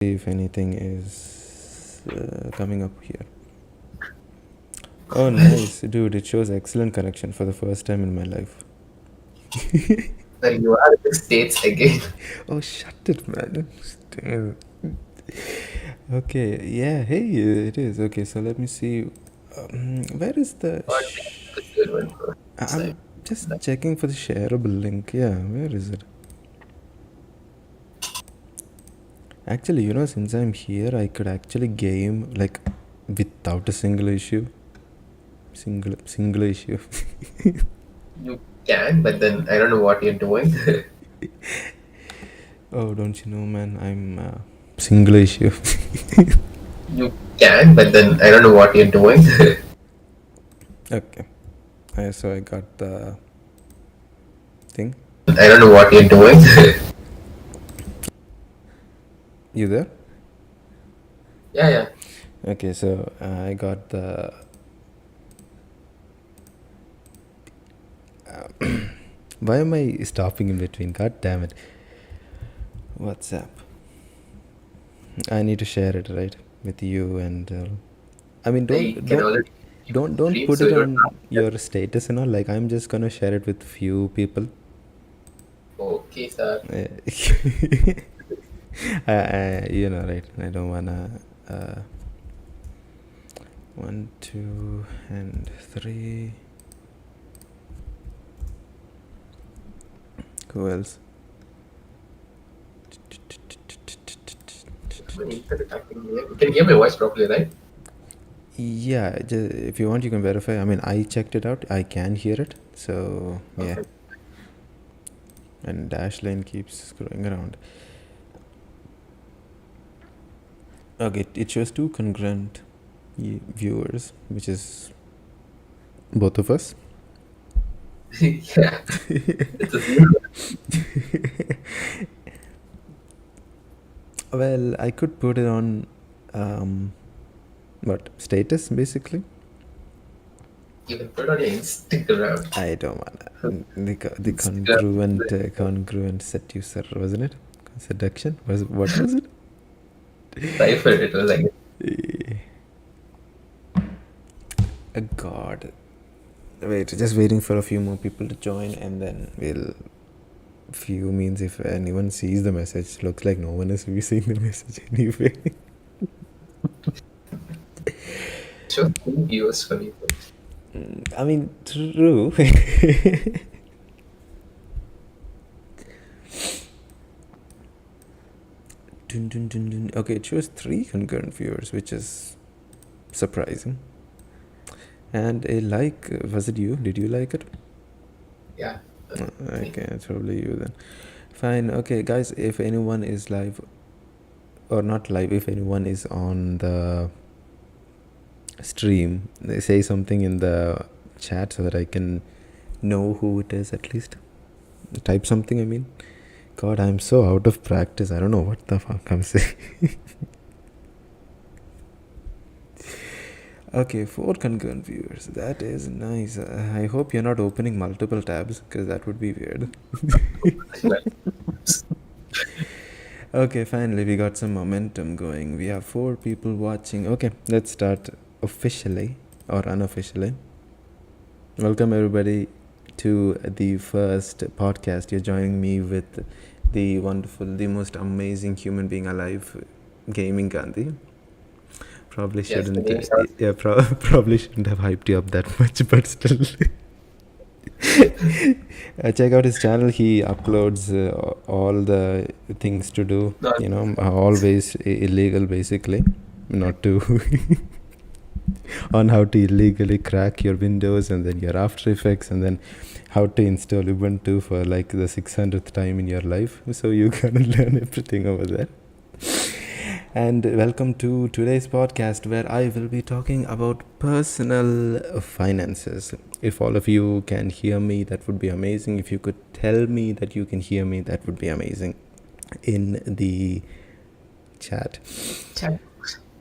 see if anything is coming up here. Oh, nice, dude! It shows excellent connection for the first time in my life. Well, you are in the States again. Oh, shut it, man! Okay, yeah. Hey, it is okay. So let me see. Where is the? What the good one for this time? I'm just checking for the shareable link. Yeah, where is it? Actually, since I'm here, I could actually game like without a single issue. Single issue. You can, but then I don't know what you're doing. Oh, don't you know, man? I'm single issue. You can, but then I don't know what you're doing. Okay. So I got the thing. I don't know what you're doing. You there? Yeah, yeah. Okay, so I got the. Why am I stopping in between? God damn it. WhatsApp. I need to share it, right, with you and. I mean, I can already don't stream, put so it you don't on your status and all. Like, I'm just gonna share it with few people. okay, sir. Right? I don't wanna. 1, 2, and 3. Who else? You can hear my voice properly, right? Yeah, if you want, you can verify. I mean, I checked it out. I can hear it. So yeah. Okay. And Dashlane keeps scrolling around. Okay, it shows 2 congruent viewers, which is both of us. Yeah. It's a zero. Well, I could put it on what status basically. You can put it on your Instagram. I don't wanna the Instagram. congruent seducer, wasn't it? Seduction what was it? Cipher, it was like God, wait, just waiting for a few more people to join, and then we'll. Few means if anyone sees the message, looks like no one is seeing the message anyway. show 2 viewers for me. I mean, true. Okay, it shows 3 concurrent viewers, which is surprising. And was it you? Did you like it? Yeah. Okay, it's probably you then. Fine. Okay, guys, if anyone is live or not live, if anyone is on the stream, they say something in the chat so that I can know who it is at least. Type something, I mean. God, I'm so out of practice. I don't know what the fuck I'm saying. Okay, 4 concurrent viewers. That is nice. I hope you're not opening multiple tabs because that would be weird. Okay, finally we got some momentum going. We have 4 people watching. Okay, let's start officially or unofficially. Welcome everybody to the first podcast. You're joining me with the wonderful, the most amazing human being alive, GamingGandhi. Probably Yes, the shouldn't. name sounds Probably shouldn't have hyped you up that much, but still. Check out his channel. He uploads all the things to do. not Always illegal, basically. Not to on how to illegally crack your Windows and then your After Effects and then how to install Ubuntu for like the 600th time in your life. So you can learn everything over there. And welcome to today's podcast where I will be talking about personal finances. If all of you can hear me, that would be amazing. If you could tell me that you can hear me, that would be amazing in the chat.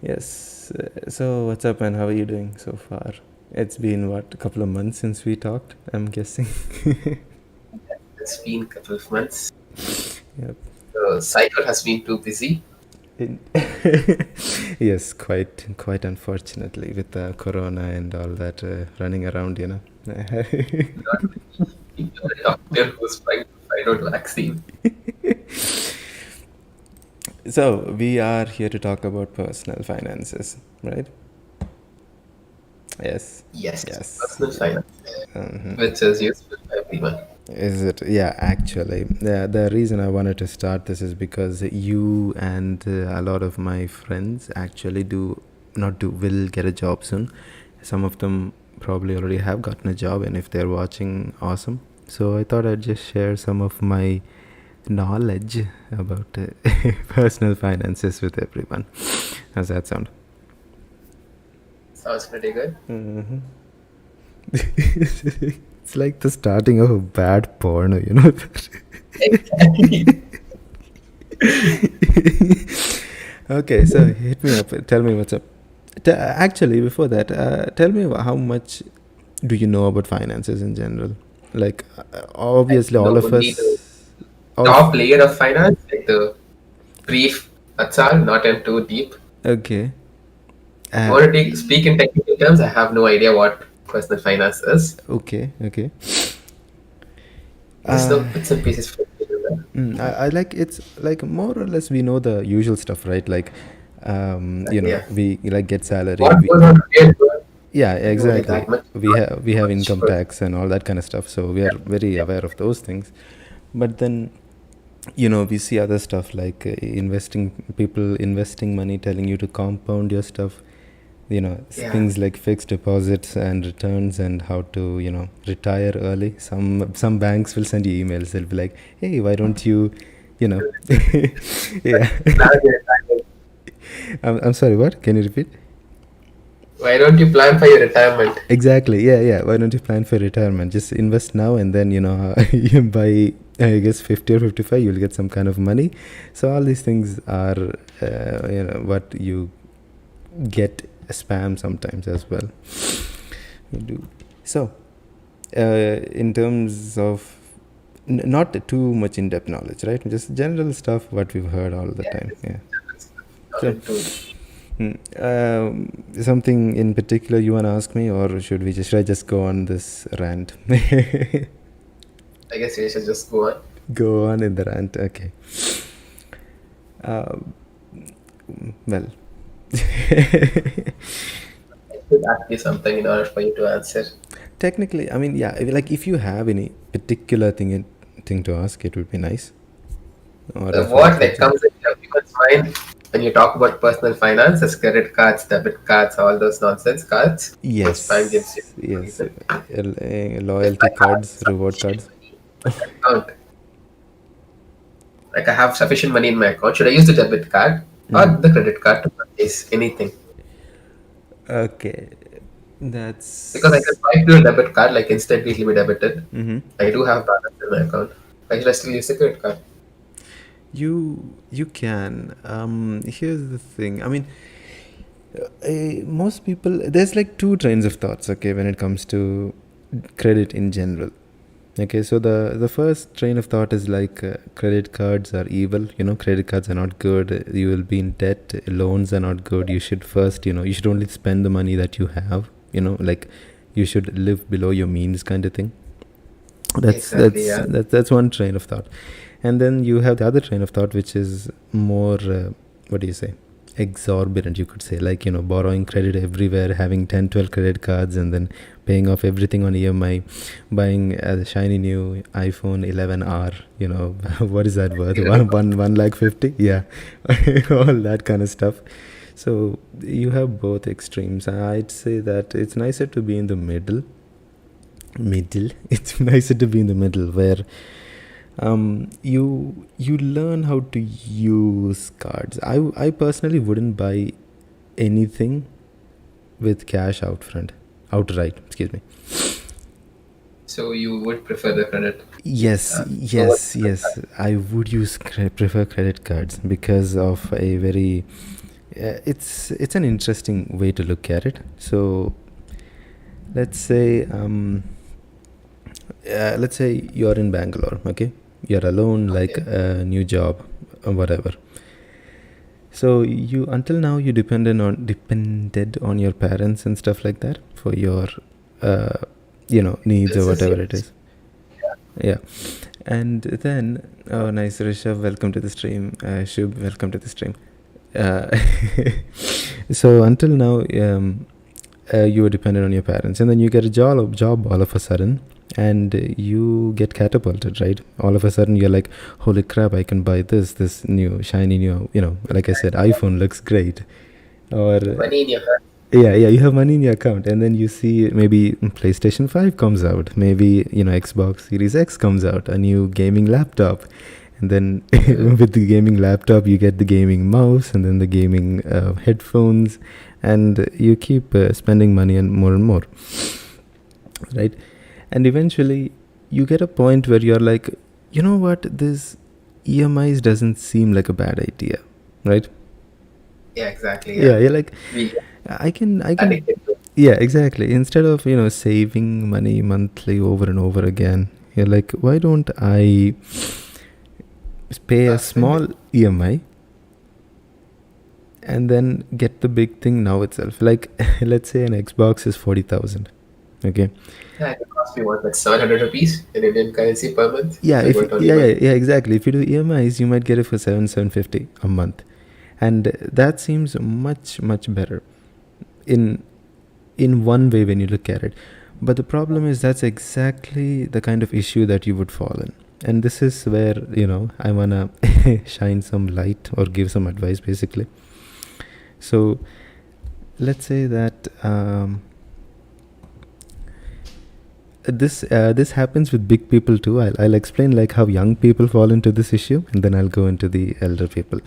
Yes. So what's up, man? How are you doing so far? It's been a couple of months since we talked, I'm guessing. It's been a couple of months. Yep. The cycle has been too busy. In yes, quite unfortunately with the corona and all that running around, you know. Not a doctor who's trying to find out vaccine. So we are here to talk about personal finances, right? Yes, Yes, yes. personal finance, Mhm. which is useful for everyone. Is it? Yeah, actually, the reason I wanted to start this is because you and a lot of my friends actually do not do will get a job soon. Some of them probably already have gotten a job, and if they're watching, awesome. So I thought I'd just share some of my knowledge about personal finances with everyone. How's that sound? Sounds pretty good. Hmm. It's like the starting of a bad porno, you know. Exactly. Okay, so hit me up. Tell me what's up. Actually, before that, tell me how much do you know about finances in general? Like, I obviously, know all of only the us, all of. top layer of finance, like the brief. That's all, not in too deep. Okay. If you Uh, want to speak in technical terms, I have no idea what personal finance is. okay. Okay. Just know Uh, bits and pieces for you. I like it's like more or less we know the usual stuff, right? Like, Yeah. we like get salary. What goes on here? Yeah, I don't get exactly. that much. We have Much income for tax and all that kind of stuff, so we are very yeah. aware of those things. But then we see other stuff like investing, people investing money, telling you to compound your stuff. Yeah. Things like fixed deposits and returns and how to retire early. Some banks will send you emails. They'll be like, hey, why don't you you know yeah. Plan your retirement. I'm sorry, what, can you repeat? Why don't you plan for your retirement? Exactly. Yeah, yeah. Why don't you plan for retirement? Just invest now, and then you by I guess 50 or 55, you'll get some kind of money. So all these things are what you get spam sometimes as well. You do. So in terms of not too much in-depth knowledge, right? Just general stuff what we've heard all the Yeah, time. Yeah. not So. into. Something in particular you want to ask me, or should I just go on this rant? I guess we should just go on. Go on in the rant. Okay. Uh, well, I should ask you something in order for you to answer. technically, I mean, yeah. Like, if you have any particular thing to ask, it would be nice. Or if I What could like just. comes into everyone's mind when you talk about personal finance is credit cards, debit cards, all those nonsense cards which bank gives you Yes, for yes. reason. If Loyalty I have cards, reward sufficient cards. money in my account, like I have sufficient money in my account, should I use the debit card or Mm. the credit card to purchase anything? Okay, Because I can that's. swipe to a debit card, like instantly it will be debited. Mm-hmm. I do have balance in my account. Why should I still use the credit card? You can. Here's the thing. I mean, most people, there's like two trains of thoughts. Okay, when it comes to credit in general. Okay, so the first train of thought is like credit cards are evil. Credit cards are not good. You will be in debt. Loans are not good. You should first, you should only spend the money that you have. Like you should live below your means, kind of thing. That's Exactly, that's yeah. that's that's one train of thought, and then you have the other train of thought, which is more what do you say, exorbitant, you could say, like borrowing credit everywhere, having 10, 12 credit cards, and then paying off everything on EMI, buying a shiny new iPhone 11R. What is that worth? One lakh 50. Yeah. All that kind of stuff. So you have both extremes. I'd say that it's nicer to be in the middle. It's nicer to be in the middle, where you learn how to use cards. I personally wouldn't buy anything with cash outright, excuse me. So you would prefer the credit? Yes, Over yes, yes, I would prefer credit cards because of a very it's an interesting way to look at it. So let's say you're in Bangalore. Okay, you're alone, like okay. a new job or whatever. So you until now you depended on your parents and stuff like that for your needs or whatever it is. Yeah. And then, oh, nice, Rishabh, welcome to the stream. Shubh, welcome to the stream. So until now, you were dependent on your parents, and then you get a job all of a sudden, and you get catapulted, right? All of a sudden, you're like, holy crap, I can buy this new shiny new, like I said, iPhone looks great, or Money in your hand. yeah, you have money in your account, and then you see maybe PlayStation 5 comes out, maybe Xbox Series X comes out, a new gaming laptop, and then with the gaming laptop you get the gaming mouse, and then the gaming headphones, and you keep spending money and more, right? And eventually you get a point where you're like, you know what, this EMIs doesn't seem like a bad idea, right? Yeah, exactly. Yeah, you're like, We I can addicted to it. yeah, exactly. Instead of saving money monthly over and over again, you're like, why don't I pay a small EMI and then get the big thing now itself? Like, let's say an Xbox is 40,000. Okay. Yeah, it cost me what, like 700 rupees in Indian currency per month. Yeah, So I got only yeah, exactly. If you do EMIs, you might get it for 750 a month, and that seems much better in one way when you look at it. But the problem is that's exactly the kind of issue that you would fall in, and this is where I wanna shine some light or give some advice basically. So let's say that this happens with big people too. I'll explain like how young people fall into this issue, and then I'll go into the elder people.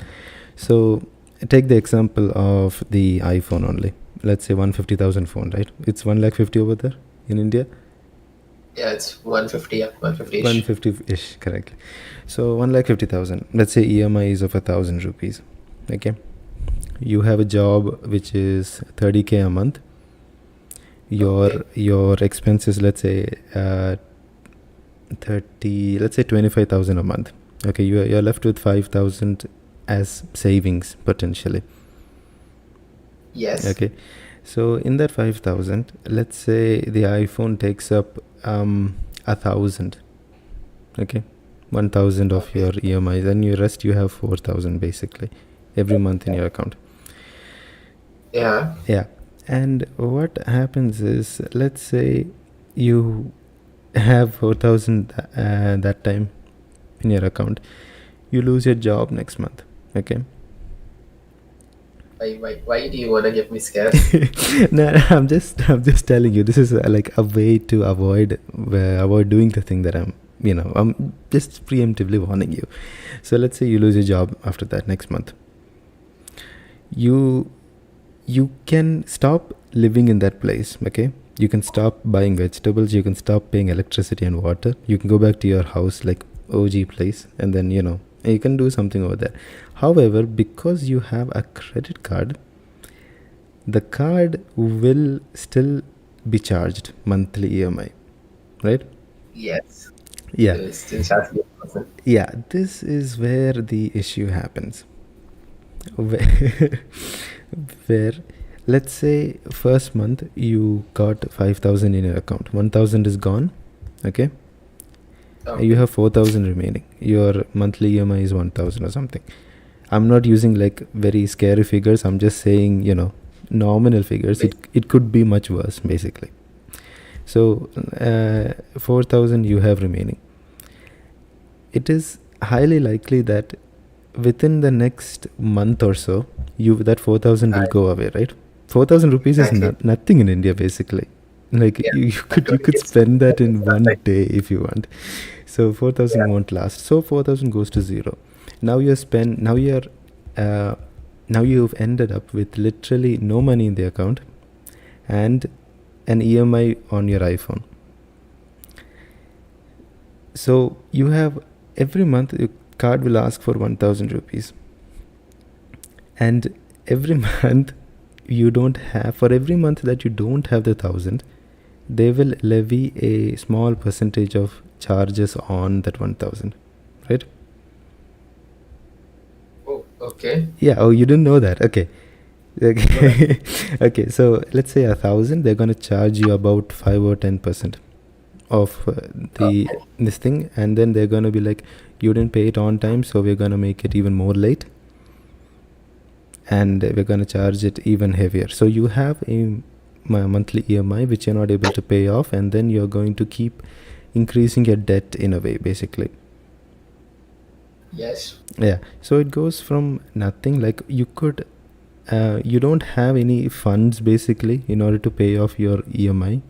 So take the example of the iPhone only. Let's say 150,000 phone, right? It's 150,000 over there in India. Yeah, it's 150, yeah, 150-ish. 150-ish, correctly. So 150,000. Let's say EMI is of 1,000 rupees. Okay, you have a job which is 30K a month. Your expenses, let's say 25,000 a month. Okay, you're left with 5,000 as savings potentially. Yes. Okay, so in that 5,000, let's say the iPhone takes up 1,000. Okay, 1,000 of your EMIs, and your rest you have 4,000 basically every month in your account. Yeah. And what happens is, let's say you have 4,000 that time in your account. You lose your job next month. Okay. Why do you want to get me scared? No, I'm just telling you, this is like a way to avoid doing the thing that I'm just preemptively warning you. So let's say you lose your job after that next month. You can stop living in that place. Okay, you can stop buying vegetables, you can stop paying electricity and water, you can go back to your house like OG place, and then you can do something over there. However, because you have a credit card, the card will still be charged monthly EMI, right? Yes. Yeah. It still charges me 1,000. Yeah, this is where the issue happens. Where let's say first month you got 5,000 in your account, 1,000 is gone. Okay, you have 4,000 remaining. Your monthly EMI is 1,000 or something. I'm not using like very scary figures, I'm just saying nominal figures. It could be much worse basically. So 4,000 you have remaining. It is highly likely that within the next month or so, that 4,000 will go away, right? 4,000 rupees is nothing in India basically. Like you could spend that in one day if you want. So 4,000 won't last. So 4,000 goes to zero. Now you've ended up with literally no money in the account and an EMI on your iPhone. So you have every month your card will ask for 1,000 rupees, and every month for every month that you don't have the 1,000, they will levy a small percentage of charges on that 1,000, right? Oh, Okay. Yeah. Oh, you didn't know that? Okay. Okay. Okay. So let's say 1,000. They're gonna charge you about 5 or 10% of the Okay. this thing, and then they're gonna be like, you didn't pay it on time, so we're gonna make it even more late, and we're gonna charge it even heavier. So you have a monthly EMI which you're not able to pay off, and then you're going to keep increasing your debt in a way, basically. Yes. Yeah. So it goes from nothing, like you could you don't have any funds basically in order to pay off your EMI.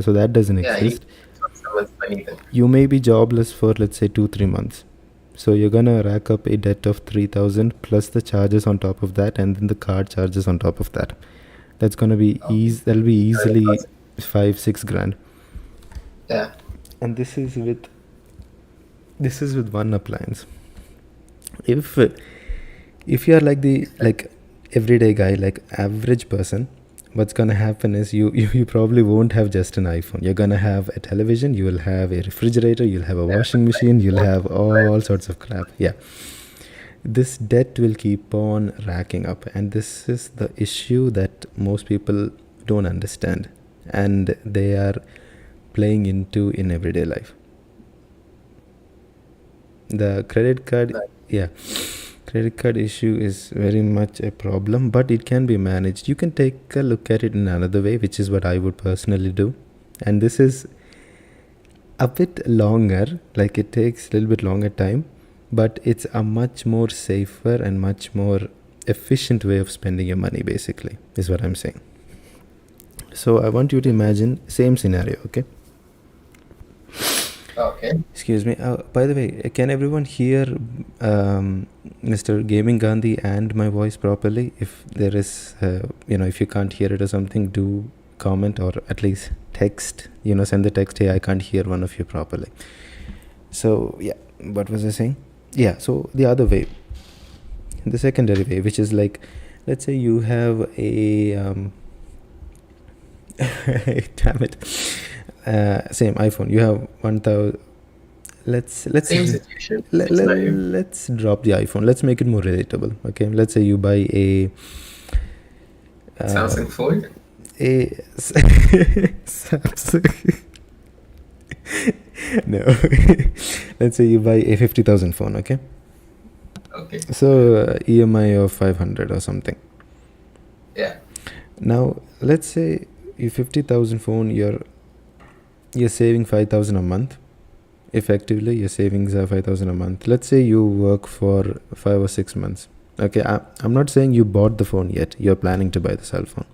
So that doesn't Yeah, you exist. got someone's money then. You may be jobless for, let's say, 2-3 months. So you're gonna rack up a debt of 3,000 plus the charges on top of that, and then the card charges on top of that. That's gonna be that'll be easily 5-6 grand. Yeah. And this is with one appliance. If you're like the everyday guy, like average person, what's gonna happen is you probably won't have just an iPhone. You're gonna have a television, you will have a refrigerator, you'll have a washing machine, you'll have all sorts of crap. Yeah. This debt will keep on racking up, and this is the issue that most people don't understand, and they are playing into in everyday life. The credit card, yeah, credit card issue is very much a problem, but it can be managed. You can take a look at it in another way, which is what I would personally do. And this is a bit longer, like it takes a little bit longer time, but it's a much more safer and much more efficient way of spending your money, basically, is what I'm saying. So I want you to imagine same scenario, okay? Okay. Excuse me. By the way, can everyone hear Mr. GamingGandhi and my voice properly? If there is, if you can't hear it or something, do comment or at least text. Send the text. Hey, I can't hear one of you properly. So yeah, what was I saying? Yeah. So the other way, the secondary way, which is like, let's say you have a damn it. Same iPhone. You have 1,000. Let's Same situation. let's drop the iPhone. Let's make it more relatable. Okay. Let's say you buy a Samsung Fold. A Samsung. No. Let's say you buy a 50,000 phone. Okay. Okay. So EMI of 500 or something. Yeah. Now let's say your 50,000 phone, you're saving 5,000 a month. Effectively, your savings are 5,000 a month. Let's say you work for 5 or 6 months. Okay, I'm not saying you bought the phone yet. You're planning to buy the cell phone.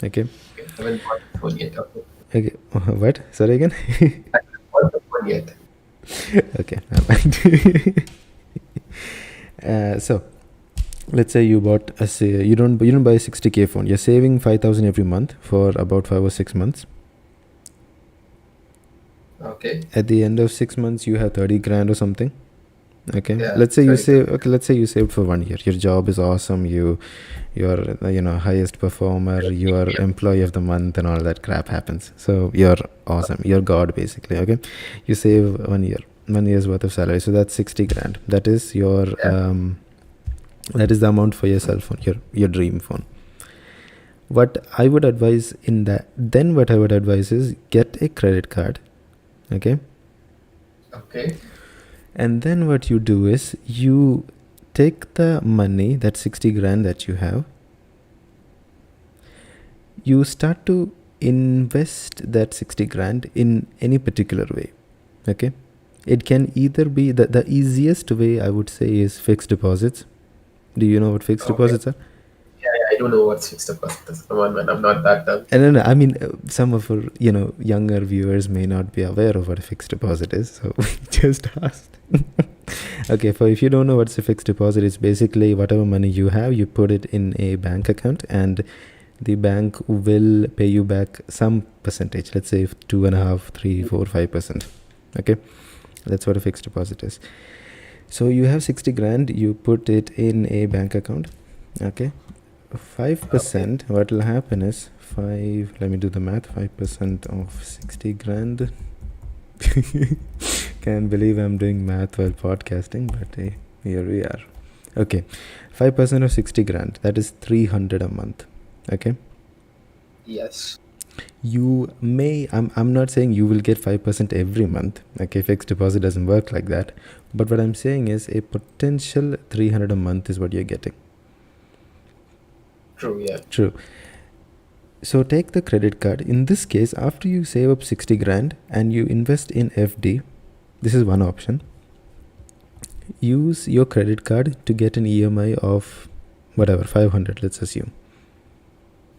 Okay. I haven't bought the phone yet. Okay. Okay. What? Sorry again. I haven't bought the phone yet. Okay. So let's say you bought you don't buy a 60K phone. You're saving 5,000 every month for about 5 or 6 months. Okay. At the end of 6 months, you have 30 grand or something. Okay. Yeah, let's say you 30 save. Okay. Let's say you saved for 1 year. Your job is awesome. You're highest performer. You are employee of the month, and all that crap happens. So you're awesome. You're God, basically. Okay. You save 1 year, 1 year's worth of salary. So that's 60 grand. That is your that is the amount for your cell phone, your dream phone. What I would advise is get a credit card. Okay. Okay. And then what you do is you take the money, that 60 grand that you have, you start to invest that 60 grand in any particular way. Okay. It can either be the easiest way, I would say, is fixed deposits. Do you know what fixed deposits are? Yeah, I don't know what's fixed deposits. Come on, man, I'm not that dumb. And I mean, some of our younger viewers may not be aware of what a fixed deposit is, so we just asked. Okay, if you don't know what's a fixed deposit, it's basically whatever money you have, you put it in a bank account, and the bank will pay you back some percentage. Let's say 2.5%, 3%, 4%, 5%. Okay, that's what a fixed deposit is. So you have 60 grand, you put it in a bank account. Okay. 5%, what will happen is let me do the math. 5% of 60 grand. Can't believe I'm doing math while podcasting, but hey, here we are. Okay, 5% of 60 grand, that is 300 a month. Okay, Yes. you may, I'm not saying you will get 5% every month. Okay, fixed deposit doesn't work like that. But what I'm saying is a potential 300 a month is what you're getting. True, yeah. True. So take the credit card. In this case, after you save up 60 grand and you invest in FD, this is one option. Use your credit card to get an EMI of whatever, 500, let's assume.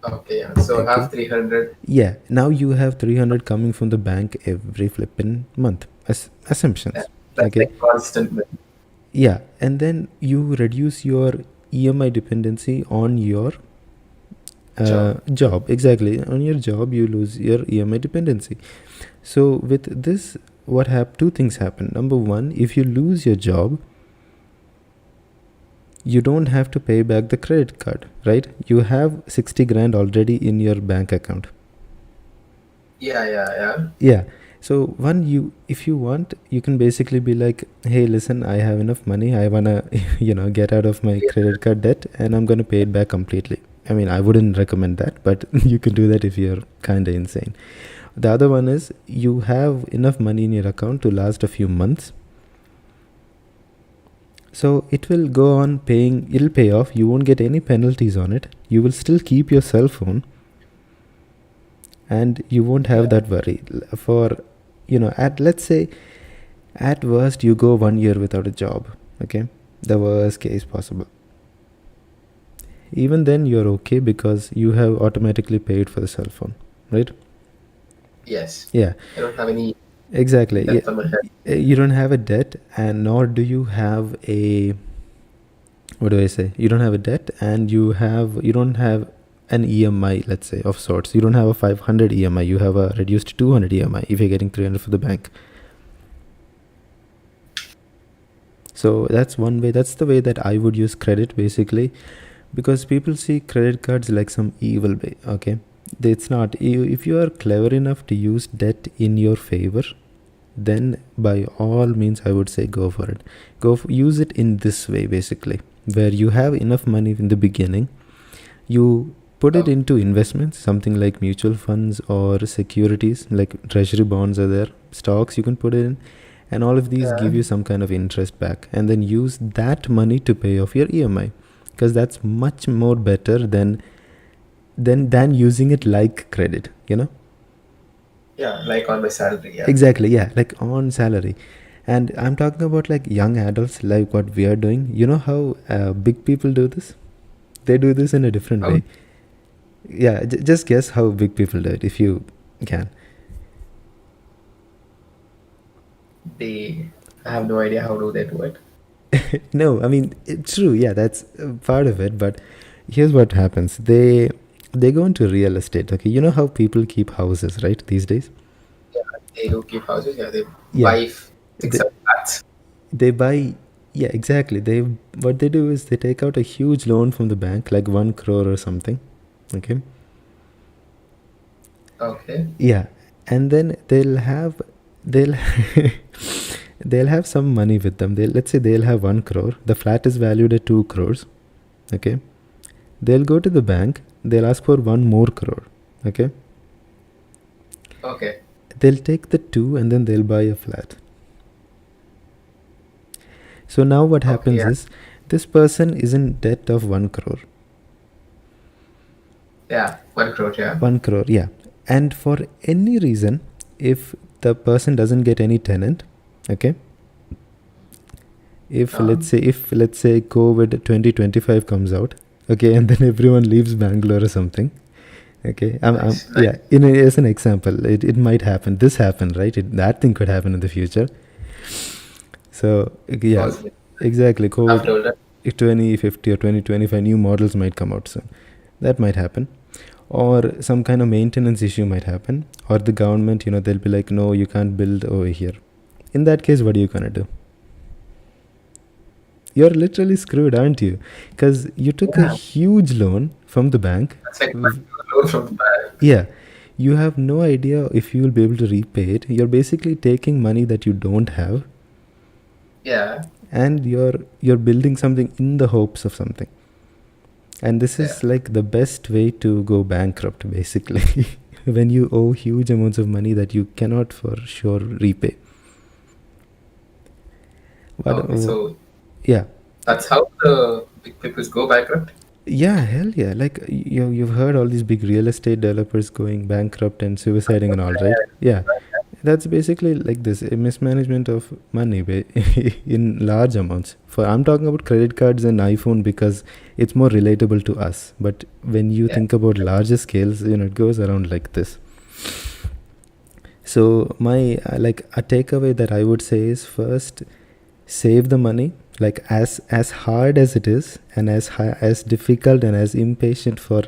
Okay, yeah. So Okay. have 300. Yeah, now you have 300 coming from the bank every flipping month. Assumptions. Yeah, that's Okay. like constant. Yeah, and then you reduce your EMI dependency on your job. Exactly. On your job, you lose your EMI dependency. So with this, two things happen. Number one, if you lose your job, you don't have to pay back the credit card, right? You have 60 grand already in your bank account. Yeah. So if you want, you can basically be like, hey, listen, I have enough money. I wanna, get out of my credit card debt, and I'm gonna pay it back completely. I mean, I wouldn't recommend that, but you can do that if you're kind of insane. The other one is you have enough money in your account to last a few months. So it will go on paying, it'll pay off. You won't get any penalties on it. You will still keep your cell phone, and you won't have that worry. For, let's say, at worst, you go 1 year without a job. Okay, the worst case possible. Even then, you're okay because you have automatically paid for the cell phone, right? Yes. Yeah. I don't have any. Exactly. Debt on my head. You don't have a debt, and nor do you have a, what do I say? You don't have a debt, and you don't have an EMI, let's say, of sorts. You don't have a 500 EMI. You have a reduced 200 EMI if you're getting 300 for the bank. So that's one way. That's the way that I would use credit, basically, because people see credit cards like some evil way. Okay, it's not. If you are clever enough to use debt in your favor, then by all means, I would say go for it. Use it in this way, basically, where you have enough money in the beginning. You put it into investments, something like mutual funds or securities, like treasury bonds are there, stocks you can put it in, and all of these give you some kind of interest back, and then use that money to pay off your EMI, because that's much more better than using it like credit, Yeah, like on my salary. Yeah. Exactly, yeah, like on salary. And I'm talking about like young adults, like what we are doing. You know how big people do this? They do this in a different way. Yeah, just guess how big people do it, if you can. I have no idea how do they do it. No, I mean, it's true. Yeah, that's part of it. But here's what happens. They go into real estate. Okay, you know how people keep houses, right, these days? Yeah, they do keep houses. Yeah, they buy 6 flats. They buy, yeah, exactly. What they do is they take out a huge loan from the bank, like 1 crore or something. Okay. Okay. Yeah, and then they'll have some money with them. Let's say they'll have 1 crore. The flat is valued at 2 crores. Okay. They'll go to the bank. They'll ask for 1 more crore. Okay. Okay. They'll take the 2 and then they'll buy a flat. So now what happens is this person is in debt of 1 crore. Yeah, 1 crore. Yeah. 1 crore. Yeah. And for any reason, if the person doesn't get any tenant, okay, if let's say COVID 2025 comes out, okay, and then everyone leaves Bangalore or something, okay, yeah, as an example, it might happen. This happened, right? That thing could happen in the future. So yeah, possibly. Exactly. COVID 2050 or 2025 new models might come out soon. That might happen. Or some kind of maintenance issue might happen, or the government, they'll be like, no, you can't build over here. In that case, what are you gonna do? You're literally screwed, aren't you? Because you took a huge loan from the bank. That's like a loan from the bank. Yeah, you have no idea if you will be able to repay it. You're basically taking money that you don't have. Yeah. and you're building something in the hopes of something. And this is like the best way to go bankrupt, basically. When you owe huge amounts of money that you cannot for sure repay. So yeah, that's how the big people go bankrupt. Yeah, hell yeah. Like you've heard all these big real estate developers going bankrupt and suiciding and all, right? Yeah. That's basically like this, a mismanagement of money in large amounts. I'm talking about credit cards and iPhone because it's more relatable to us. But when you think about larger scales, it goes around like this. So my like a takeaway that I would say is, first, save the money. Like as hard as it is, and as difficult and as impatient for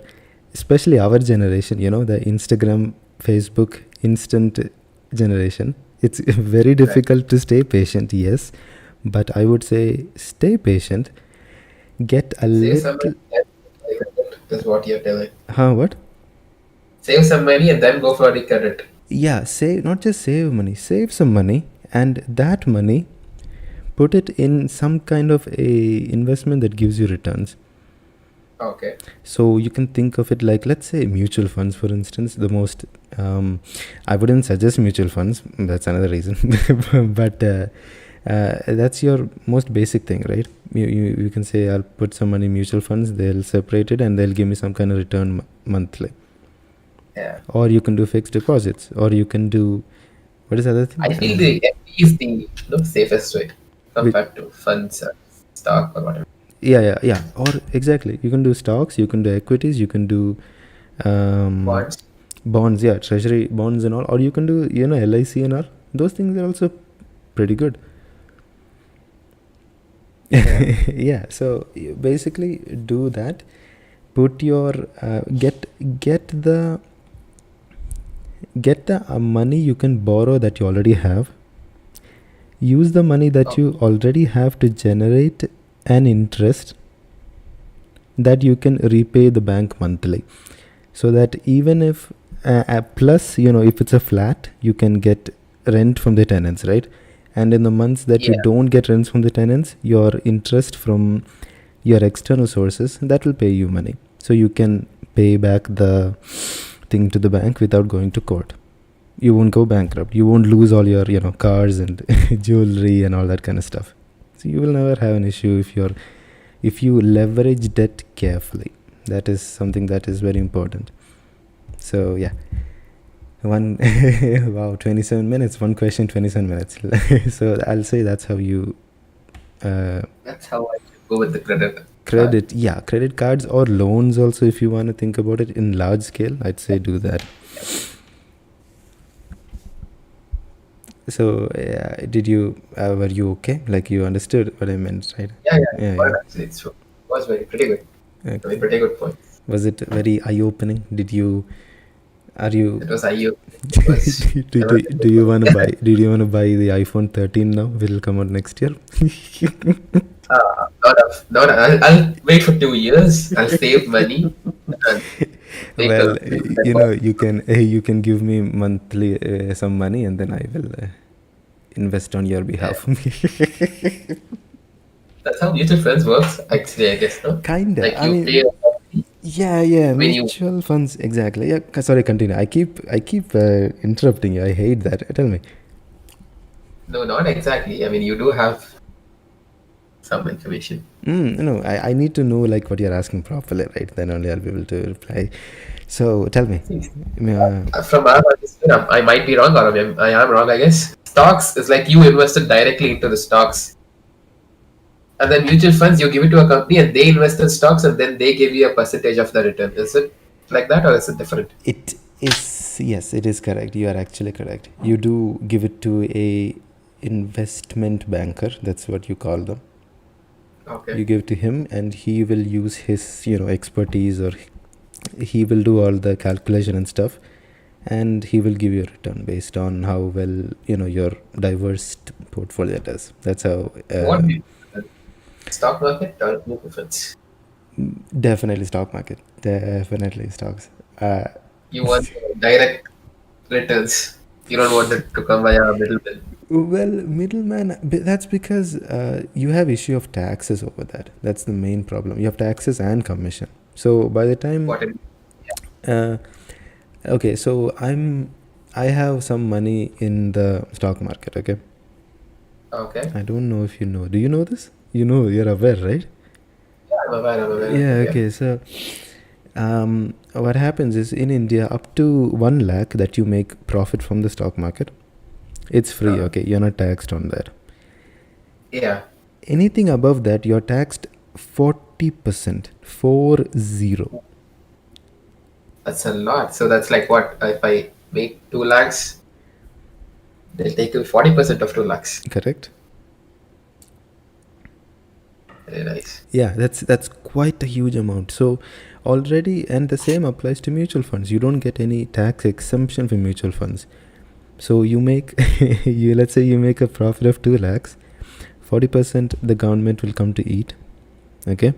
especially our generation, the Instagram, Facebook, instant generation, it's very difficult to stay patient, yes, but I would say stay patient. Get a little. Is what you're telling. What? Save some money and then go for the credit. Yeah, not just save money, save some money, and that money, put it in some kind of a investment that gives you returns. Okay. So you can think of it like, let's say, mutual funds, for instance. The most, I wouldn't suggest mutual funds. That's another reason. But that's your most basic thing, right? You can say, I'll put some money in mutual funds. They'll separate it and they'll give me some kind of return monthly. Yeah. Or you can do fixed deposits. Or you can do, what is the other thing? I feel the FD is the safest way compared to funds or stock or whatever. Yeah. Or exactly, you can do stocks, you can do equities, you can do bonds, yeah, treasury bonds and all, or you can do LIC and all. Those things are also pretty good. Yeah, so basically do that. Put your get the money you can borrow that you already have. Use the money that you already have to generate an interest that you can repay the bank monthly, so that even if plus if it's a flat, you can get rent from the tenants, right? And in the months that you don't get rents from the tenants, your interest from your external sources, that will pay you money, so you can pay back the thing to the bank without going to court. You won't go bankrupt, you won't lose all your cars and jewelry and all that kind of stuff. So you will never have an issue if you leverage debt carefully. That is something that is very important. So yeah, wow, 27 minutes, one question, 27 minutes. So I'll say that's how you that's how I go with the credit. Yeah, credit cards or loans also, if you want to think about it in large scale, I'd say do that. So did you were you okay? Like, you understood what I meant, right? Yeah. It was pretty good. Okay. Pretty good point. Was it very eye-opening? It was eye-opening. Do you want to buy the iPhone 13 now? Will come out next year? I'll wait for 2 years. I'll save money. Well, you can give me monthly some money, and then I will invest on your behalf. That's how mutual funds works, actually, I guess, no? Kinda. Like you pay. Yeah. Mutual funds, exactly. Yeah. Sorry, continue. I keep interrupting you. I hate that. Tell me. No, not exactly. I mean, you do have some information. No, I need to know like what you're asking properly, right? Then only I'll be able to reply. So tell me. From our understanding, I might be wrong, or I am wrong, I guess. Stocks is like you invested directly into the stocks. And then mutual funds, you give it to a company and they invest in stocks and then they give you a percentage of the return. Is it like that, or is it different? It is, yes, it is correct. You are actually correct. You do give it to a investment banker. That's what you call them. Okay. You give it to him and he will use his, expertise, or he will do all the calculation and stuff, and he will give you a return based on how well, your diverse portfolio does. That's how... what do you stock market or mutual funds? Definitely stock market. Definitely stocks. You want direct returns. You don't want it to come via a middleman. Well, middleman, that's because you have issue of taxes over that. That's the main problem. You have taxes and commission. So by the time, What? uh, okay, so I have some money in the stock market. Okay, Okay. I don't know if you know. Do you know this? You know, you're aware, right? Yeah, I'm aware. I'm aware. Yeah. Yeah. Okay. So, what happens is in India, up to 1 lakh that you make profit from the stock market, it's free. Okay, you're not taxed on that. Yeah. Anything above that, you're taxed 40%. 40. That's a lot. So that's like what? If I make 2 lakhs, they'll take 40% of 2 lakhs. Correct? Very nice. Yeah, that's quite a huge amount. So already, and the same applies to mutual funds. You don't get any tax exemption for mutual funds. So you make let's say you make a profit of 2 lakhs, 40% the government will come to eat. Okay?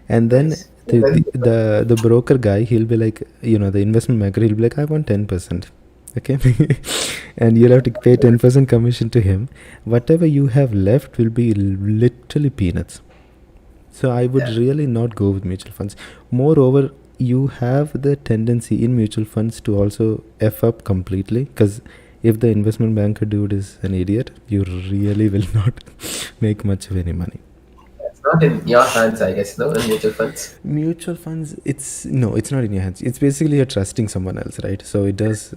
And then Nice. the broker guy, he'll be like, the investment banker, he'll be like, I want 10%. Okay? And you'll have to pay 10% commission to him. Whatever you have left will be literally peanuts. So I would really not go with mutual funds. Moreover, you have the tendency in mutual funds to also F up completely, because if the investment banker dude is an idiot, you really will not make much of any money. It's not in your hands, I guess, no, in mutual funds. Mutual funds, it's not in your hands. It's basically you're trusting someone else, right? So it does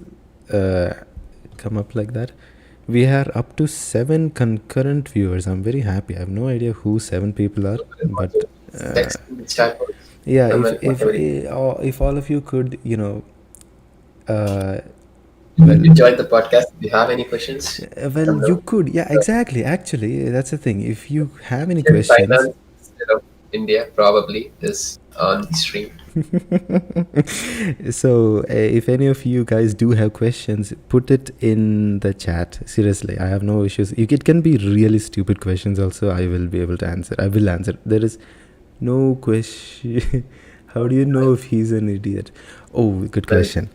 come up like that. We are up to 7 concurrent viewers. I'm very happy. I have no idea who 7 people are, but Text in the chat box. yeah, Comment, whatever. if all of you could, You well, can join the podcast if you have any questions. well, you could, yeah, exactly. Actually, that's the thing. If you have any Indian questions, finance instead of India probably is on the stream. so if any of you guys do have questions, put it in the chat. Seriously, I have no issues. It can be really stupid questions also. I will be able to answer. I will answer. There is no question. How do you know if he's an idiot? Oh, good question.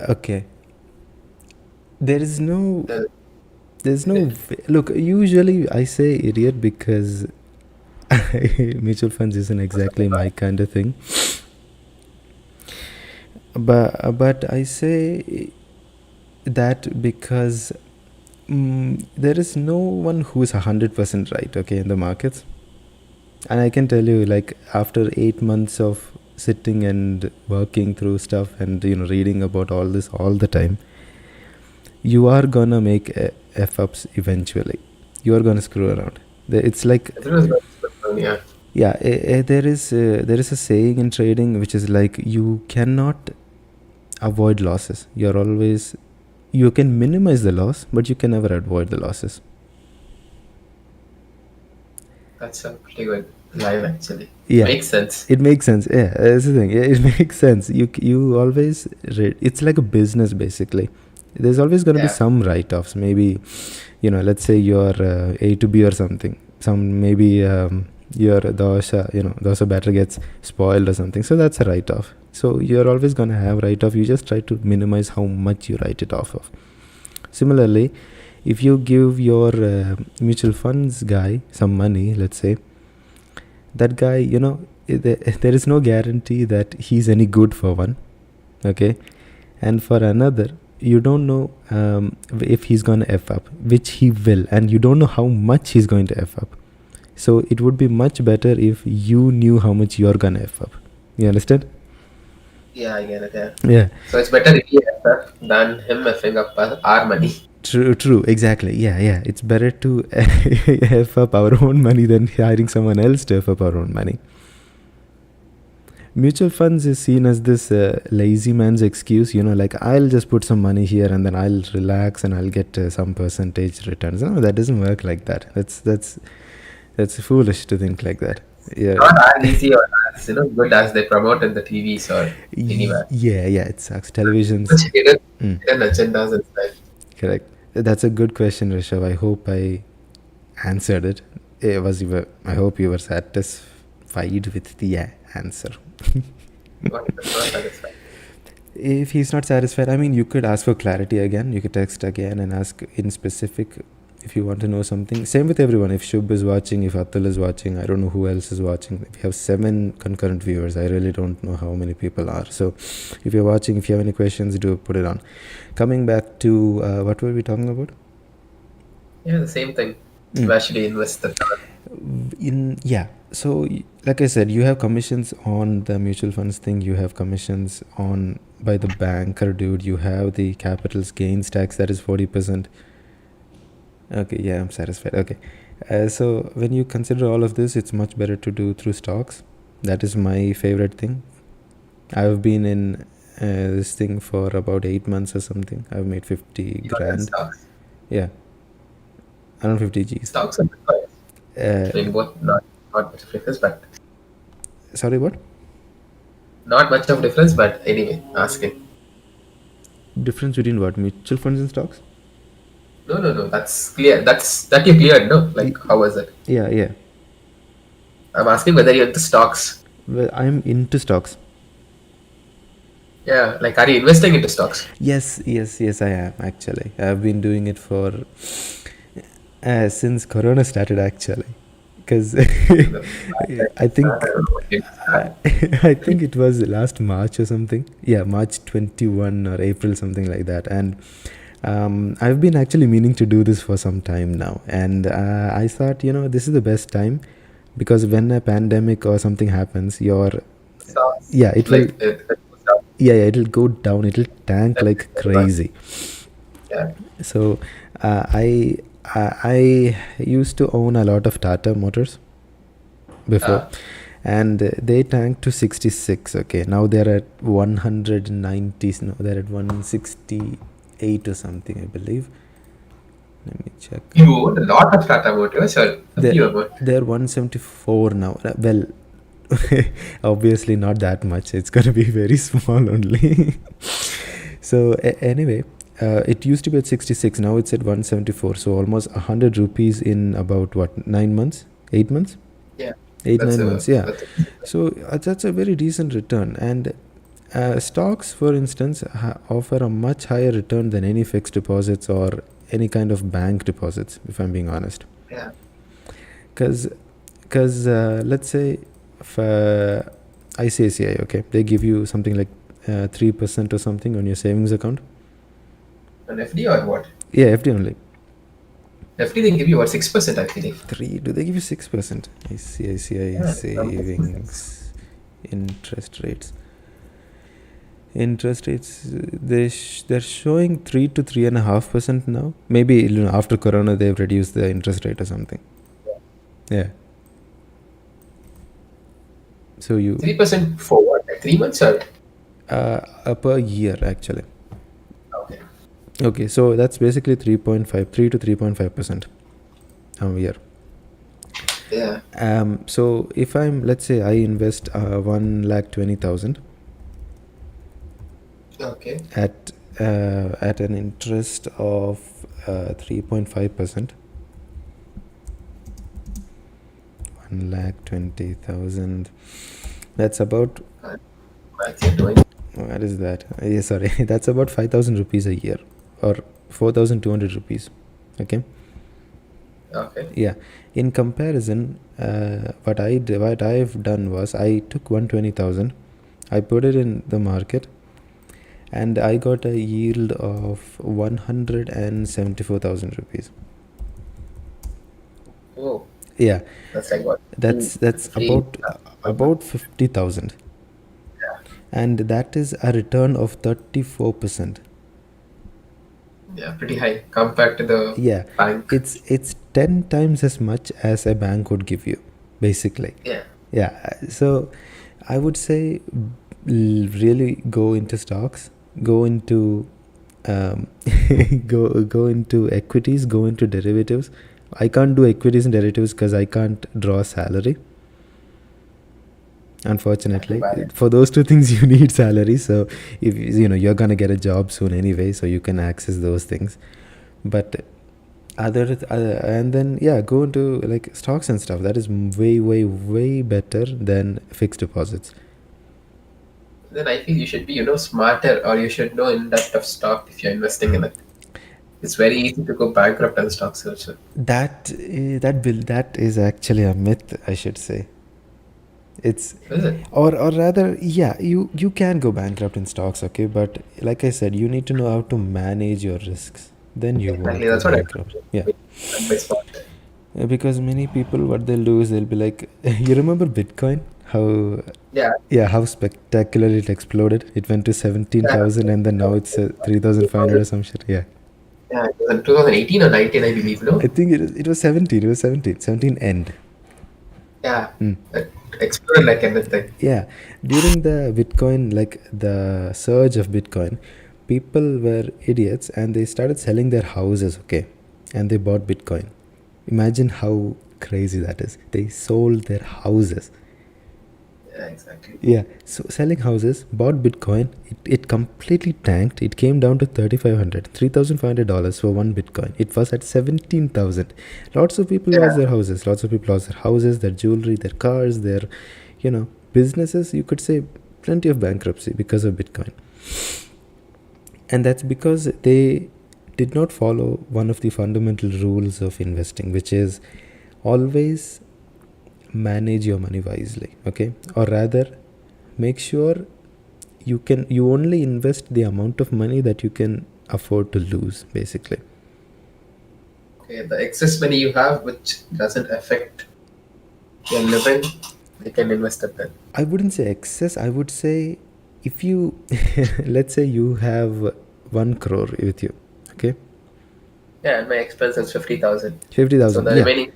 Okay. There's no look. Usually, I say idiot because mutual funds isn't exactly my kind of thing. But I say that because there is no one who is 100% right, okay, in the markets. And I can tell you, like, after 8 months of sitting and working through stuff and reading about all this all the time, you are gonna make f-ups eventually. You are gonna screw around. It's like, yeah, there is a saying in trading which is like, you cannot avoid losses. You can minimize the loss, but you can never avoid the losses. That's a pretty good line, actually. Yeah, makes sense. It makes sense. Yeah, that's the thing. Yeah, it makes sense. You always it's like a business basically. There's always going to be some write-offs. Maybe let's say you're A to B or something. Maybe your dosa batter gets spoiled or something. So that's a write-off. So you're always going to have write-off. You just try to minimize how much you write it off of. Similarly, if you give your mutual funds guy some money, let's say, that guy, there is no guarantee that he's any good for one, okay? And for another, you don't know if he's going to F up, which he will, and you don't know how much he's going to F up. So it would be much better if you knew how much you're going to F up. You understand? Yeah, I get it, Yeah. So it's better if he F up than him effing up our money. True, exactly. Yeah. It's better to F up our own money than hiring someone else to F up our own money. Mutual funds is seen as this lazy man's excuse, like, I'll just put some money here and then I'll relax and I'll get some percentage returns. No, that doesn't work like that. That's foolish to think like that. Yeah. Not as easy or as good as they promote in the TVs or anywhere. Yeah, it sucks. Television's hidden agendas inside. Correct. That's a good question, Rishabh. I hope I answered it. I hope you were satisfied with the answer. Not satisfied. If he's not satisfied, I mean, you could ask for clarity again. You could text again and ask in specific if you want to know something. Same with everyone. If Shubh is watching, if Atul is watching, I don't know who else is watching. If you have 7 concurrent viewers, I really don't know how many people are. So if you're watching, if you have any questions, do put it on. Coming back to what were we talking about? Yeah, the same thing. Where should you invest the time? So like I said, you have commissions on the mutual funds thing, you have commissions on by the banker, dude, you have the capital gains tax, that is 40%. Okay, yeah, I'm satisfied. Okay, so when you consider all of this, it's much better to do through stocks. That is my favorite thing. I've been in this thing for about 8 months or something. I've made 50 grand. Stocks. Yeah, around 50 G's. Stocks and Bitcoin. I mean, both not much of difference, but Sorry, what? not much of difference. But anyway, asking. Difference between what? Mutual funds and stocks? No. That's clear. That you cleared. No, like how was it? Yeah. I'm asking whether you're into stocks. Well, I'm into stocks. Yeah, like are you investing into stocks? Yes, I am actually. I've been doing it for since Corona started actually, because I think I think it was last March or something. Yeah, March 21 or April, something like that. And I've been actually meaning to do this for some time now, and I thought, this is the best time, because when a pandemic or something happens, it'll go down, it'll tank like crazy. Yeah. So I used to own a lot of Tata Motors before, and they tanked to 66. Okay, now they're at 190. No, they're at 168 or something, I believe. Let me check. You own a lot of Tata Motors, or they're 174 now. Well, obviously not that much. It's going to be very small only. So anyway, it used to be at 66. Now it's at 174. So almost 100 rupees in about 9 months, 8 months. Yeah. 9 months. Yeah. So that's a very decent return. And stocks, for instance, offer a much higher return than any fixed deposits or any kind of bank deposits, if I'm being honest. Yeah. Because let's say for ICICI, okay, they give you something like 3% or something on your savings account. An FD or what? Yeah, FD only. FD they give you what, 6%, I believe. 3? Do they give you 6%? ICICI savings interest rates. Interest rates, they're showing 3 to 3.5% now. Maybe after Corona they've reduced the interest rate or something. Yeah. So 3% for what? Like 3 months or? Per year actually. Okay, so that's basically 3 to 3.5% a year. Yeah. So if let's say I invest 1,20,000. Okay. At an interest of 3.5%. 1,20,000. That's about. What is that? Yeah, sorry. That's about 5,000 rupees a year, or 4,200 rupees. Okay. Yeah. In comparison, what I've done was I took 120,000, I put it in the market, and I got a yield of 174,000 rupees. Oh. Yeah. That's like what? That's about 50,000. Yeah. And that is a return of 34%. Yeah, pretty high compared to the bank. It's 10 times as much as a bank would give you, basically. Yeah. So I would say really go into stocks, go into go into equities, go into derivatives. I can't do equities and derivatives because I can't draw salary, unfortunately. For those two things you need salary, so if you're gonna get a job soon anyway, so you can access those things. But and then go into like stocks and stuff. That is way better than fixed deposits. then I feel you should be, smarter, or you should know in depth of stock if you're investing in it. It's very easy to go bankrupt on stocks also. That is actually a myth, I should say. It's Is it? or rather, yeah, you can go bankrupt in stocks, okay, but like I said, you need to know how to manage your risks. Then you won't Exactly. go That's what I bankrupt. Yeah. By smart. Because many people, what they'll do is they'll be like, you remember Bitcoin? How Yeah. Yeah, how spectacularly it exploded. It went to Yeah. 17,000 and then now it's 3,500 or some shit. Yeah. Yeah, it was in 2018 or 19, I believe, no? I think it was 17. It was 17. 17 end. Yeah. Mm. It exploded like anything. Yeah. During the Bitcoin, like the surge of Bitcoin, people were idiots and they started selling their houses, okay? And they bought Bitcoin. Imagine how crazy that is. They sold their houses. Yeah, exactly. Yeah, so selling houses, bought Bitcoin, it completely tanked. It came down to $3,500 for one Bitcoin. It was at 17,000. Lots of people lost their houses. Lots of people lost their houses, their jewelry, their cars, their, businesses. You could say plenty of bankruptcy because of Bitcoin. And that's because they did not follow one of the fundamental rules of investing, which is always manage your money wisely, okay? Or rather, make sure you only invest the amount of money that you can afford to lose, basically. Okay, the excess money you have, which doesn't affect your living, you can invest it then. I wouldn't say excess. I would say if you, let's say you have 1 crore with you, okay? Yeah, and my expense is 50,000. 50,000, So the yeah. remaining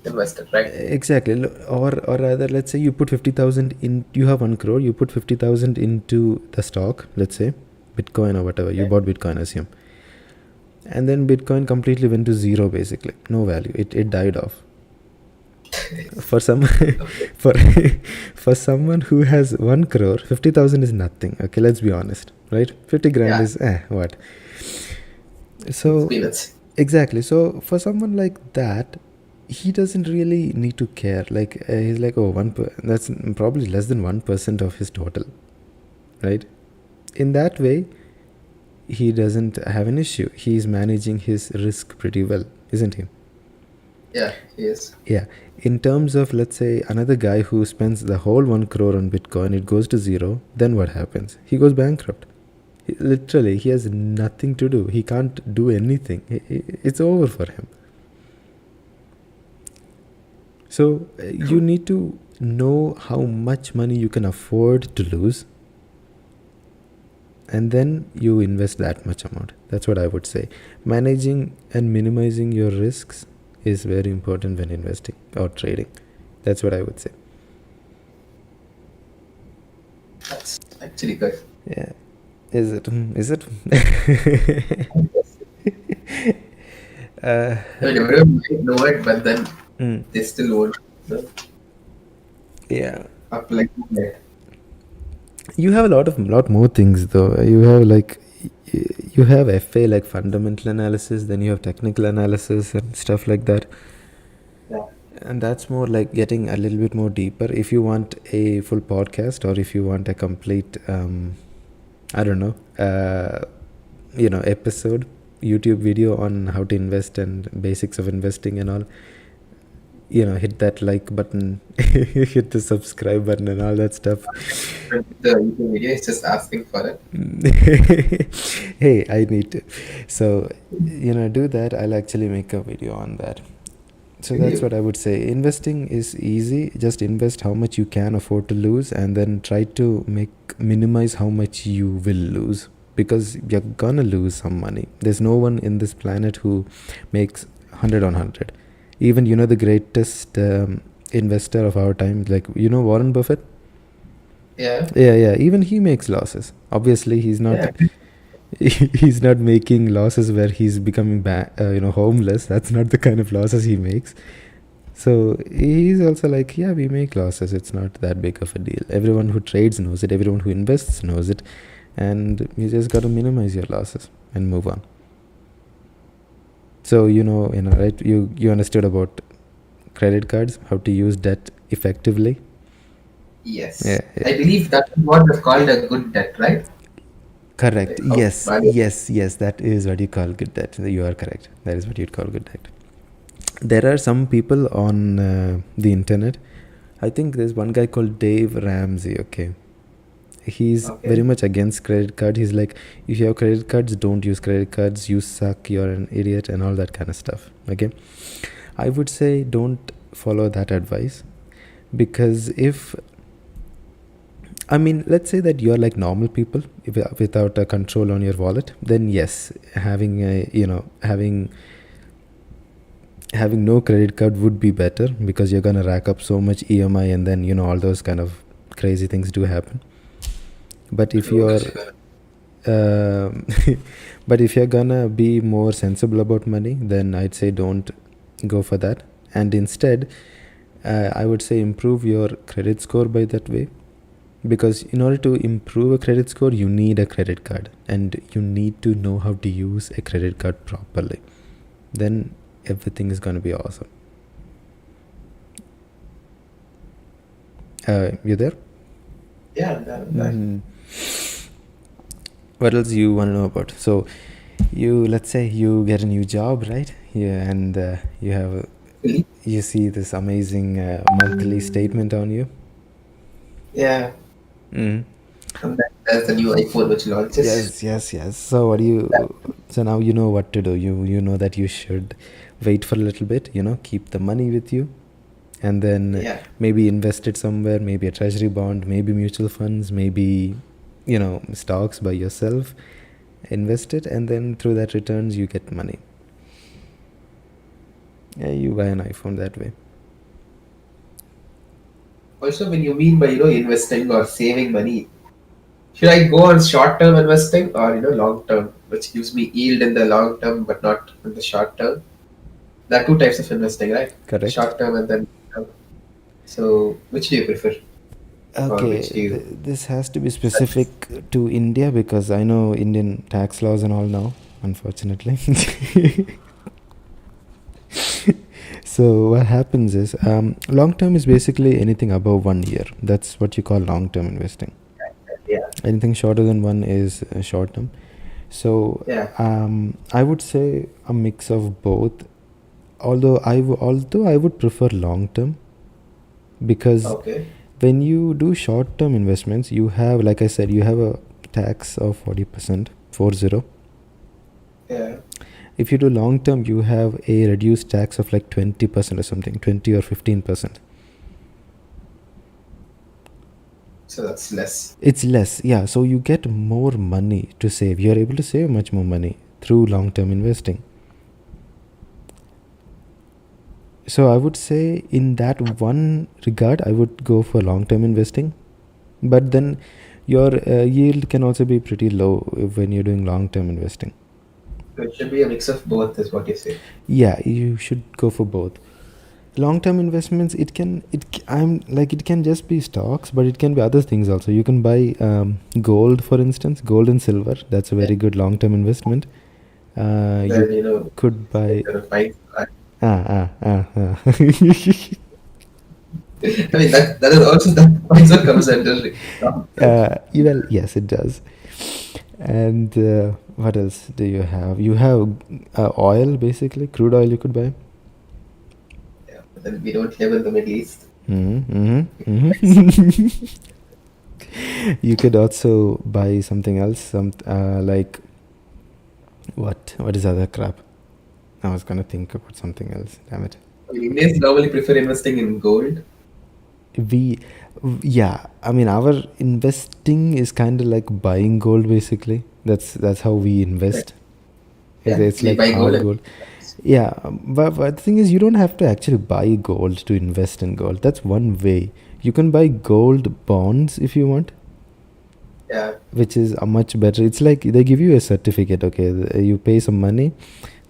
invested, right? Exactly. Or rather, let's say you put 50,000 in, you have 1 crore, you put 50,000 into the stock, let's say, Bitcoin or whatever. You bought Bitcoin, assume. And then Bitcoin completely went to zero, basically. No value. It died off. For some, for for someone who has 1 crore, 50,000 is nothing. Okay, let's be honest, right? 50 grand is what? So Peanuts. exactly. So for someone like that, he doesn't really need to care. Like he's like, oh, that's probably less than 1% of his total, right? In that way, he doesn't have an issue. He's managing his risk pretty well, isn't he? Yeah, he is. Yeah. In terms of, let's say, another guy who spends the whole 1 crore on Bitcoin, it goes to zero, then what happens? He goes bankrupt. Literally, he has nothing to do. He can't do anything. It's over for him. So you need to know how much money you can afford to lose, and then you invest that much amount. That's what I would say. Managing and minimizing your risks is very important when investing or trading. That's what I would say. That's actually good. Yeah. Is it? Is it? I mean, everyone might know it, but then they still won't. Yeah. Up like that. You have a lot more things though. You have FA, like fundamental analysis, then you have technical analysis and stuff like that. Yeah. And that's more like getting a little bit more deeper. If you want a full podcast, or if you want a complete episode, YouTube video on how to invest and basics of investing and all, hit that like button, hit the subscribe button and all that stuff. The YouTube video is just asking for it. Hey, I need to. So, do that. I'll actually make a video on that. So that's what I would say. Investing is easy. Just invest how much you can afford to lose, and then try to minimize how much you will lose, because you're gonna lose some money. There's no one in this planet who makes 100 on 100. Even the greatest investor of our time, like Warren Buffett. Yeah. Even he makes losses. Obviously, he's not. Yeah. He's not making losses where he's becoming homeless. That's not the kind of losses he makes. So he's also like, yeah, we make losses. It's not that big of a deal. Everyone who trades knows it. Everyone who invests knows it. And you just got to minimize your losses and move on. So, right? You understood about credit cards, how to use debt effectively. Yes. Yeah, yeah. I believe that is what is called a good debt, right? Correct. Like how Yes, bad it yes, yes. That is what you call good debt. You are correct. That is what you'd call good debt. There are some people on the internet. I think there's one guy called Dave Ramsey. Okay, he's very Okay. much against credit card. He's like, if you have credit cards, don't use credit cards. You suck. You're an idiot, and all that kind of stuff. Okay, I would say don't follow that advice, because if, I mean, let's say that you're like normal people without a control on your wallet, then yes, having a, having no credit card would be better, because you're gonna rack up so much EMI, and then all those kind of crazy things do happen. But if True. you're Actually, but if you're gonna be more sensible about money, then I'd say don't go for that, and instead I would say improve your credit score by that way, because in order to improve a credit score you need a credit card, and you need to know how to use a credit card properly. Then everything is going to be awesome. You there? yeah, that. What else you want to know about? So let's say you get a new job, right? Yeah, and you see this amazing monthly statement on you. Yeah. Mm. And that's the new iPhone which launches. Yes. So so now you know what to do. You know that you should wait for a little bit, keep the money with you, and then Yeah. maybe invest it somewhere, maybe a treasury bond, maybe mutual funds, maybe stocks by yourself. Invest it, and then through that returns you get money. Yeah, you buy an iPhone that way. Also, when you mean by investing or saving money, should I go on short-term investing or long-term, which gives me yield in the long term but not in the short term? There are two types of investing, right? Correct. Short-term and then long-term. So, which do you prefer, or Okay, which do you? this has to be specific to India, because I know Indian tax laws and all now, unfortunately. So what happens is, long term is basically anything above 1 year. That's what you call long term investing. Yeah. Anything shorter than one is short term. So Yeah. I would say a mix of both. Although I would prefer long term, because Okay. when you do short term investments, you have, like I said, you have a tax of 40%, 40. Yeah. If you do long term, you have a reduced tax of like 20% or something, 20 or 15%. So that's less. It's less, yeah. So you get more money to save. You're able to save much more money through long term investing. So I would say in that one regard, I would go for long term investing. But then your yield can also be pretty low when you're doing long term investing. So it should be a mix of both, is what you say. Yeah, you should go for both. Long term investments, it can just be stocks, but it can be other things also. You can buy gold, for instance, gold and silver. That's a very good long term investment. Then You could buy sort of find. ah. I mean that is also that also comes under. Well, yes, it does. And what else do you have? You have oil, basically crude oil. You could buy. Yeah, but then we don't live in the Middle East. You could also buy something else. Like what is other crap? I was gonna think about something else. Damn it. I mean, Indians normally prefer investing in gold. Yeah, I mean, our investing is kind of like buying gold, basically. That's how we invest. Yeah, It's we like buy our gold. gold. Yeah, but the thing is, you don't have to actually buy gold to invest in gold. That's one way. You can buy gold bonds if you want, Yeah, which is a much better. It's like they give you a certificate. Okay, you pay some money,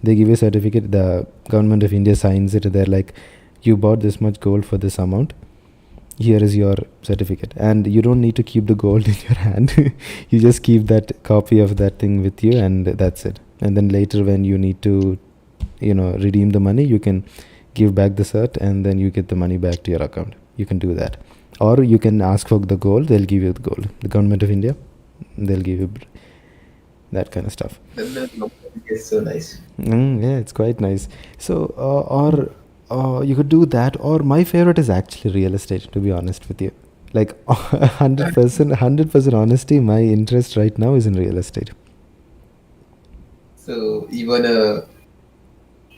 they give you a certificate. The government of India signs it. They're like, you bought this much gold for this amount. Here is your certificate, and you don't need to keep the gold in your hand. You just keep that copy of that thing with you, and that's it. And then later, when you need to redeem the money, you can give back the cert, and then you get the money back to your account. You can do that. Or you can ask for the gold, they'll give you the gold. The government of India, they'll give you that kind of stuff. It's so nice. Yeah, it's quite nice. So, or you could do that. Or my favorite is actually real estate, to be honest with you. Like 100% honesty, my interest right now is in real estate. So you wanna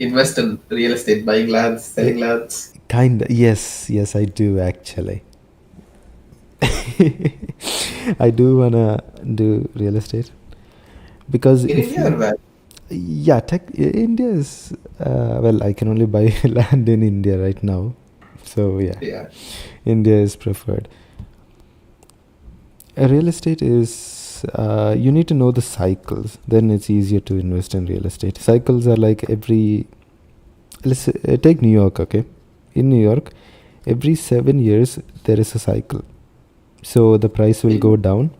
invest in real estate, buying lands, selling lands. Kinda, yes, I do actually. I do wanna do real estate because In India or where? yeah, India is well, I can only buy land in India right now, so Yeah. India is preferred. Real estate is you need to know the cycles, then it's easier to invest in real estate. Cycles are like let's take New York, okay? In New York, every 7 years there is a cycle. So the price will go down,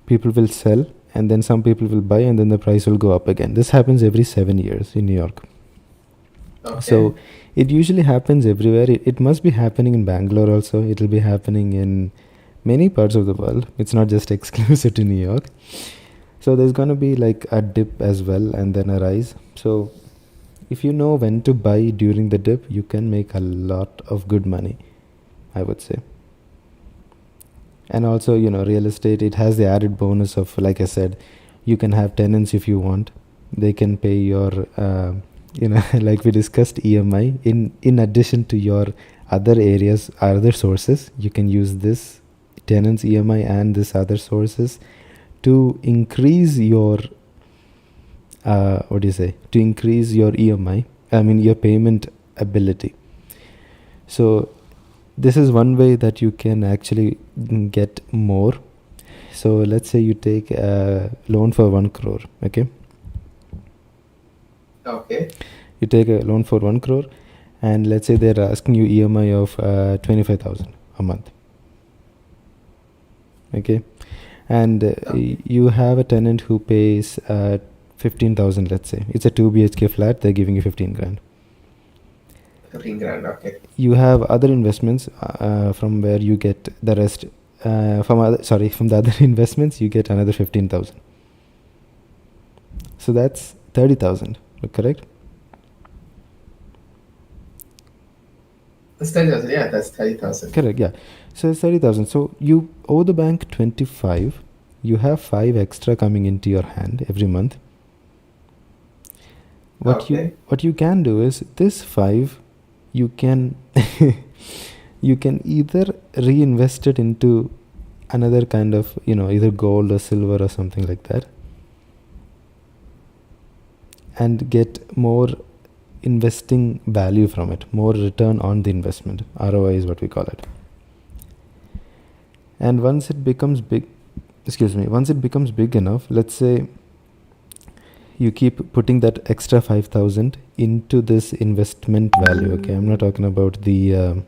people will sell, and then some people will buy, and then the price will go up again. This happens every 7 years in New York. Okay. So it usually happens everywhere. It must be happening in Bangalore also. It will be happening in many parts of the world. It's not just exclusive to New York. So there's going to be like a dip as well, and then a rise. So if you know when to buy during the dip, you can make a lot of good money, I would say. And also, real estate, it has the added bonus of, like I said, you can have tenants if you want. They can pay your, like we discussed, EMI. In addition to your other areas, other sources, you can use this tenants EMI and this other sources to increase your, to increase your EMI, your payment ability. So this is one way that you can actually get more. So let's say you take a loan for 1 crore, okay? Okay. You take a loan for 1 crore, and let's say they're asking you EMI of 25,000 a month, okay? And you have a tenant who pays 15,000, let's say. It's a 2 BHK flat, they're giving you 15 grand. 15 grand, okay. You have other investments from where you get the rest. From the other investments, you get another 15,000. So that's 30,000, correct? That's 30,000, yeah, that's 30,000. Correct, yeah. So it's 30,000. So you owe the bank 25. You have 5 extra coming into your hand every month. What you can do is this 5, you can you can either reinvest it into another kind of, either gold or silver or something like that, and get more investing value from it, more return on the investment. ROI is what we call it. And once it becomes big enough, let's say you keep putting that extra 5,000 into this investment value, okay? I'm not talking about the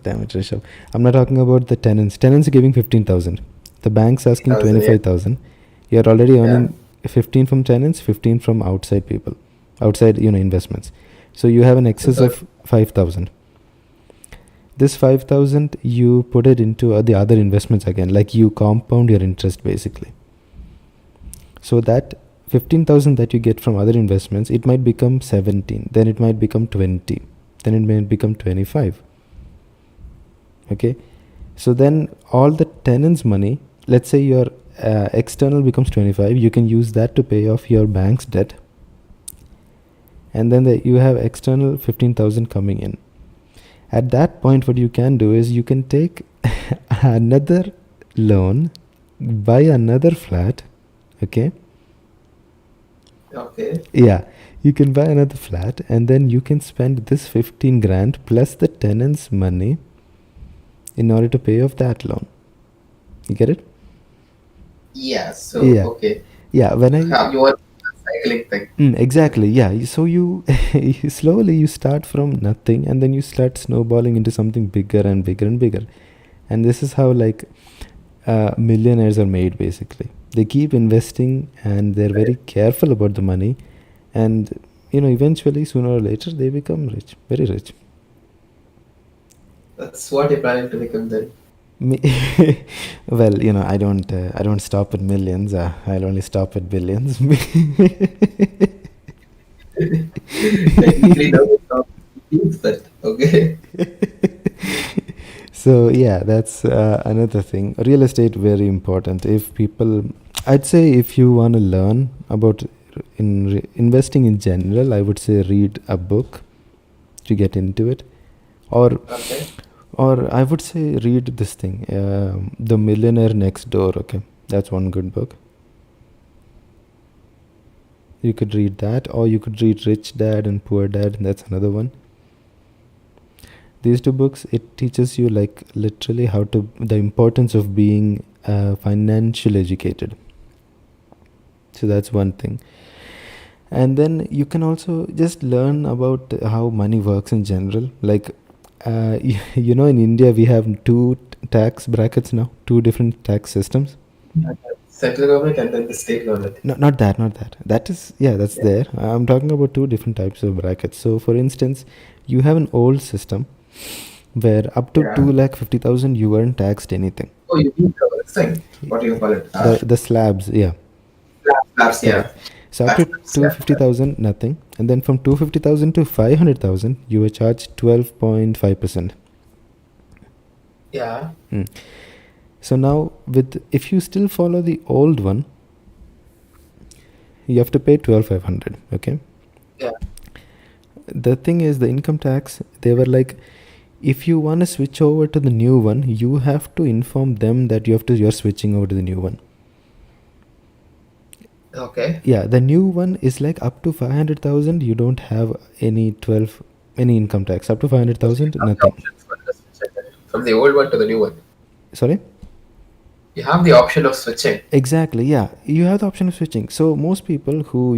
damn it, Rishabh. I'm not talking about the tenants. Tenants are giving 15,000. The bank's asking 25,000. You're already earning 15 from tenants, 15 from outside people, outside investments. So you have an excess of 5,000. This 5,000 you put it into the other investments again, like you compound your interest basically. So that 15,000 that you get from other investments, it might become 17, then it might become 20, then it might become 25. Okay, so then all the tenants' money, let's say your external becomes 25, you can use that to pay off your bank's debt, and then you have external 15,000 coming in. At that point, what you can do is you can take another loan, buy another flat, okay? Okay. Yeah, you can buy another flat, and then you can spend this 15 grand plus the tenant's money in order to pay off that loan. You get it? Yeah, so, okay. Yeah, You want cycling thing. Exactly, yeah. So you slowly you start from nothing, and then you start snowballing into something bigger and bigger and bigger. And this is how millionaires are made basically. They keep investing, and they're very careful about the money, and eventually, sooner or later, they become rich, very rich. That's what you're planning to become then. Me, well, I don't stop at millions. I'll only stop at billions. Technically, no, it's not. But okay. So yeah, that's another thing. Real estate very important. If people, I'd say if you want to learn about investing in general, I would say read a book to get into it, or Okay. or I would say read this thing, The Millionaire Next Door. Okay, that's one good book. You could read that, or you could read Rich Dad and Poor Dad. That's another one. These two books, it teaches you like literally how to the importance of being financially educated. So that's one thing. And then you can also just learn about how money works in general. Like in India we have two tax brackets now, two different tax systems. Central government and then the state government. No, not that, that is, yeah, that's there. I'm talking about two different types of brackets. So for instance, you have an old system where up to Yeah. 2,50,000 you weren't taxed anything. Oh, you mean this thing? What do you call it? The slabs, yeah. Slabs, yeah. So up to That's- yeah. 250,000, nothing, and then from 250,000 to 500,000, you were charged 12.5%. Yeah. So now, if you still follow the old one, you have to pay 12,500. Okay. Yeah. The thing is, the income tax, they were like, if you want to switch over to the new one, you have to inform them that you're switching over to the new one. Okay. Yeah, the new one is like up to 500,000, you don't have any income tax. Up to 500,000, nothing. From the old one to the new one. Sorry? You have the option of switching. Exactly, yeah. You have the option of switching. So most people who,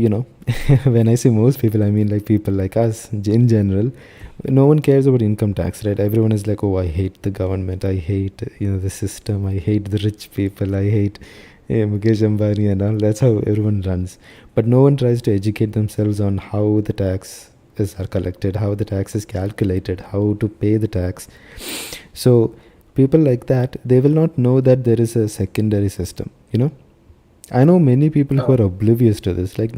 when I say most people, I mean like people like us in general, no one cares about income tax, right? Everyone is like, oh, I hate the government. I hate, the system. I hate the rich people. I hate Mukesh Ambani and all. That's how everyone runs. But no one tries to educate themselves on how the taxes are collected, how the tax is calculated, how to pay the tax. So people like that, they will not know that there is a secondary system. I know many people who are oblivious to this. Like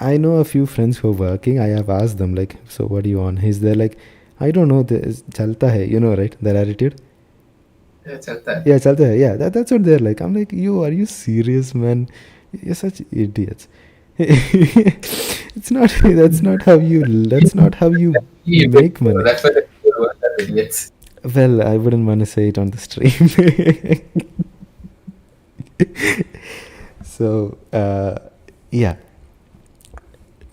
I know a few friends who are working. I have asked them like, so what do you want? He's there like, I don't know. Chalta hai, right? Their attitude. Yeah, chalta hai. Yeah, chalta hai. Yeah, that's what they're like. I'm like, are you serious, man? You're such idiots. That's not how you make money. That's why the people are idiots. Well, I wouldn't want to say it on the stream. So yeah,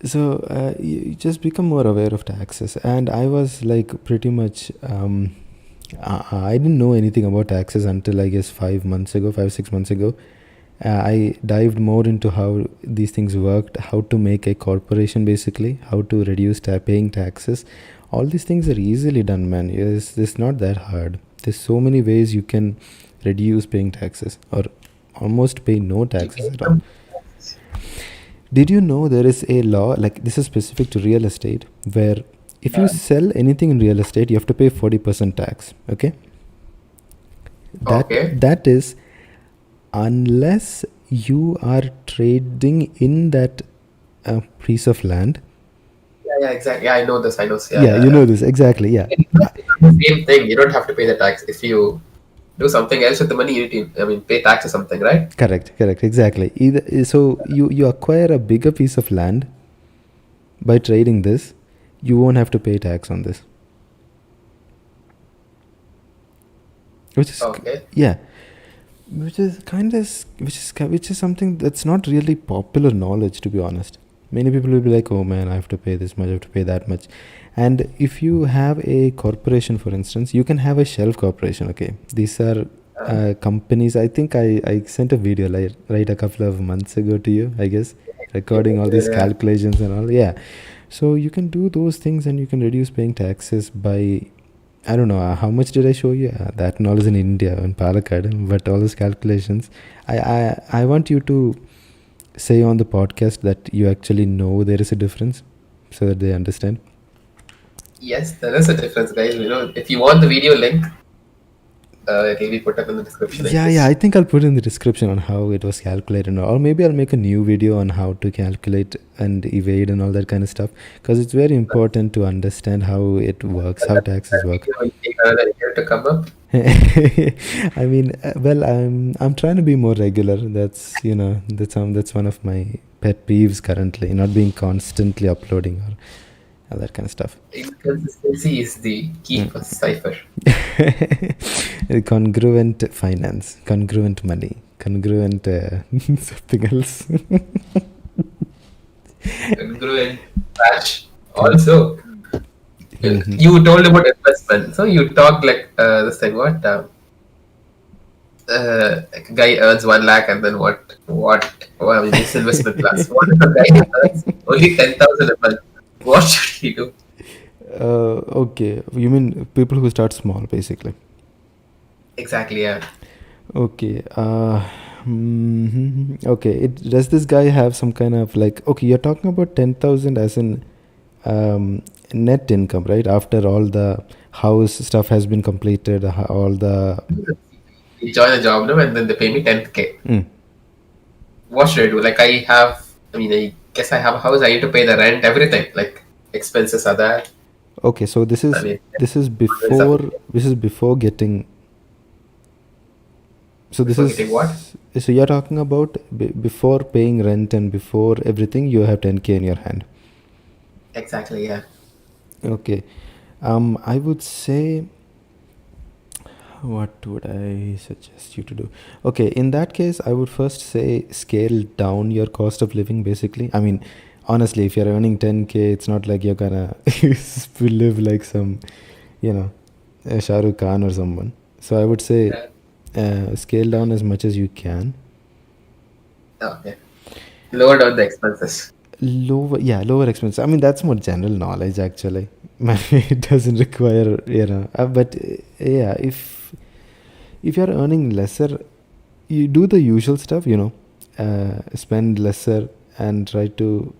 so you just become more aware of taxes. And I was like pretty much I didn't know anything about taxes until I guess 6 months ago. I dived more into how these things worked, how to make a corporation, basically how to reduce paying taxes. All these things are easily done, man. It's not that hard. There's so many ways you can reduce paying taxes, or almost pay no taxes at all. Did you know there is a law, like this is specific to real estate, where if you sell anything in real estate, you have to pay 40% tax. Okay. That is unless you are trading in that piece of land. Yeah, exactly. Yeah, I know this. Yeah, you know this exactly. Yeah. Same thing. You don't have to pay the tax if you do something else with the money. You need to, pay tax or something, right? Correct. Exactly. So you acquire a bigger piece of land by trading this. You won't have to pay tax on this. Which is yeah. Which is something that's not really popular knowledge, to be honest. Many people will be like, oh man, I have to pay this much, I have to pay that much. And if you have a corporation, for instance, you can have a shelf corporation. Okay, these are companies. I think I sent a video right a couple of months ago to you, I guess, recording all these calculations and all. Yeah, so you can do those things and you can reduce paying taxes by, I don't know how much did I show you. That knowledge in India, in Palakkad, but all those calculations. I want you to say on the podcast that you actually know there is a difference, so that they understand. Yes, there is a difference, guys. If you want the video link, it'll be put up in the description, I Yeah, guess. I think I'll put in the description on how it was calculated, or maybe I'll make a new video on how to calculate and evade and all that kind of stuff, because it's very important to understand how it works, how taxes That work. video will take another year to come up. I mean, well, I'm trying to be more regular. That's that's one of my pet peeves currently, not being constantly uploading or all that kind of stuff. Inconsistency is the key for Cypher. Congruent finance, congruent money, congruent something else. Congruent patch. Also, Mhm. you told about investment. So you talked like this thing. What? Like a guy earns 1 lakh, and then what? I mean, this investment class. What if a guy earns only 10,000 a month? What should he do? Okay, you mean people who start small, basically. Exactly. Yeah. Okay. Okay. Does this guy have some kind of like? Okay, you're talking about 10,000 as in net income, right? After all the house stuff has been completed, all the. You join a job, no, and then they pay me 10K. Mm. What should I do? Like I guess I have a house. I need to pay the rent, everything. Like expenses are there. Okay, so this I is mean, this is it's up before to you. this is before getting. So this Before getting what? is so you're talking about before paying rent and before everything, you have 10K in your hand. Exactly. Yeah. Okay. I would say, what would I suggest you to do? Okay, in that case, I would first say scale down your cost of living, basically. I mean, honestly, if you're earning 10K, it's not like you're gonna live like some, Shah Rukh Khan or someone. So I would say scale down as much as you can. Okay. Lower down the expenses. Lower expense. I mean, that's more general knowledge, actually. It doesn't require, but yeah, if you're earning lesser, you do the usual stuff, spend lesser and try to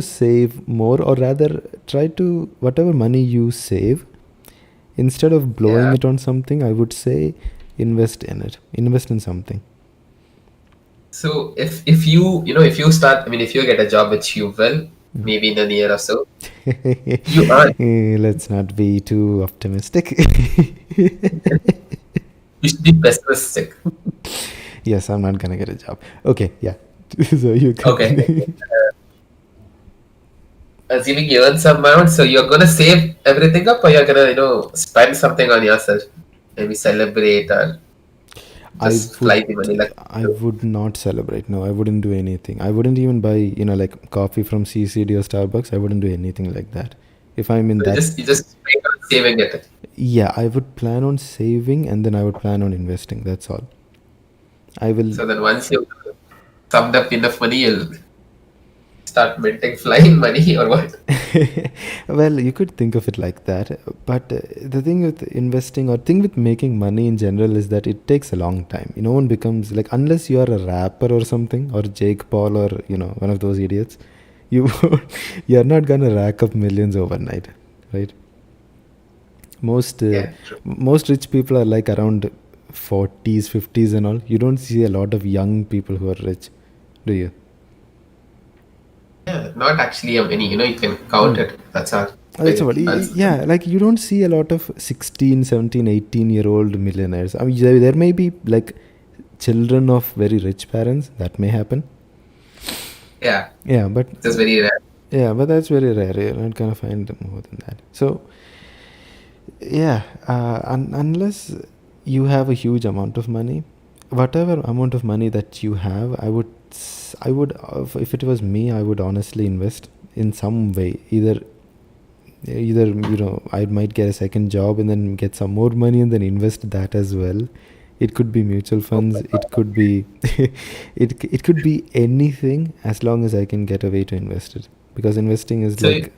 save more, or rather try to, whatever money you save, instead of blowing Yeah. it on something, I would say invest in something. So if you start, I mean, if you get a job which you will, maybe in a year or so, you earn. Let's not be too optimistic. You should be pessimistic. Yes, I'm not gonna get a job. Okay, yeah. So you Okay. continue. Assuming you earn some amount, so you're gonna save everything up, or you're gonna spend something on yourself, maybe celebrate or I just would fly the money like. I would not celebrate. No, I wouldn't do anything. I wouldn't even buy, like coffee from CCD or Starbucks. I wouldn't do anything like that. If I'm in So that, you just make on saving it. yeah, I would plan on saving and then I would plan on investing. That's all. I will. So then once you summed up enough money, you'll start minting flying money or what? Well, you could think of it like that, but the thing with investing or thing with making money in general is that it takes a long time. No one becomes like, unless you are a rapper or something, or Jake Paul, or one of those idiots, you you're not gonna rack up millions overnight, right? Most Yeah, true. most rich people are like around 40s, 50s, and all. You don't see a lot of young people who are rich, do you? Yeah, not actually a many. You can count it. That's all. That's what. That's Yeah, like you don't see a lot of 16, 17, 18-year-old millionaires. I mean, there may be like children of very rich parents. That may happen. yeah. Yeah, but It's just very rare. that's very rare. You're not gonna find more than that. So yeah, unless you have a huge amount of money, whatever amount of money that you have, I would, if it was me, I would honestly invest in some way. Either I might get a second job and then get some more money and then invest that as well. It could be mutual funds, it could be it could be anything, as long as I can get a way to invest it, because investing is So, like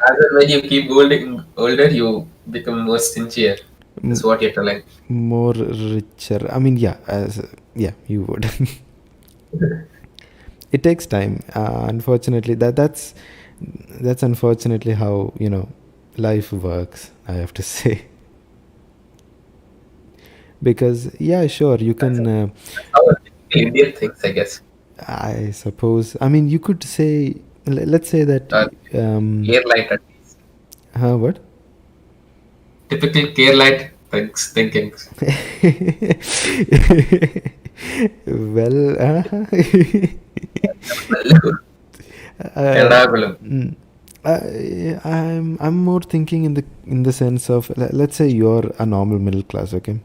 as and when you keep getting older, you become more stingier. That's what you're telling. more richer. I mean, yeah, you would. It takes time, unfortunately. That's unfortunately how, life works, I have to say. Because, yeah, sure, you That's, can, that's how a typical Indian thinks, I guess. I suppose, I mean, you could say, let's say that, Uh, Keralite at least. what? Typical Keralite thinking. Well, uh, Ernakulam. mm, I'm more thinking in the sense of, let's say you're a normal middle class, okay?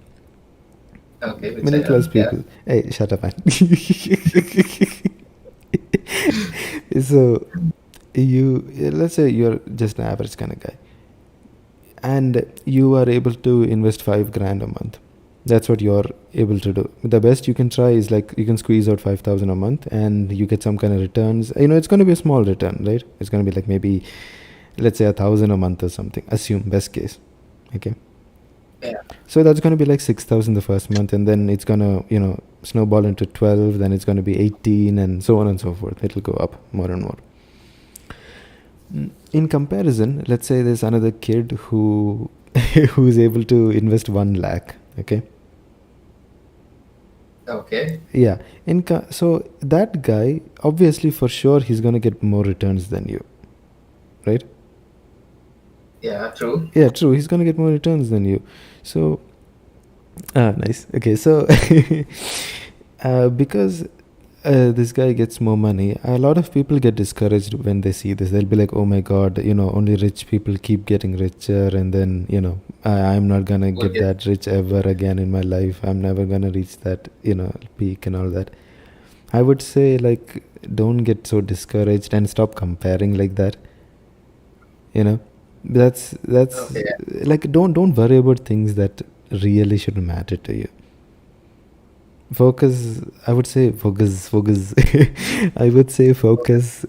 Okay, which I Middle class am. Yeah. people. Hey, shut up, man. So let's say you're just an average kind of guy, and you are able to invest 5 grand a month. That's what you're able to do. The best you can try is like you can squeeze out 5,000 a month, and you get some kind of returns. It's going to be a small return, right? It's going to be like maybe, let's say, 1,000 a month or something. Assume best case, okay? Yeah. So that's going to be like 6,000 the first month, and then it's going to snowball into 12, then it's going to be 18, and so on and so forth. It'll go up more and more. In comparison, let's say there's another kid who who's able to invest 1 lakh, okay? Okay. Yeah. So that guy, obviously, for sure, he's going to get more returns than you, right? Yeah, true. Yeah, true. He's going to get more returns than you. So, nice. Okay, so because this guy gets more money, a lot of people get discouraged when they see this. They'll be like, oh my God, only rich people keep getting richer. And then, I'm not going to get Okay. that rich ever again in my life. I'm never going to reach that, peak and all that. I would say, like, don't get so discouraged and stop comparing like that. That's Okay. like, don't worry about things that really shouldn't matter to you. Focus, I would say, focus. I would say focus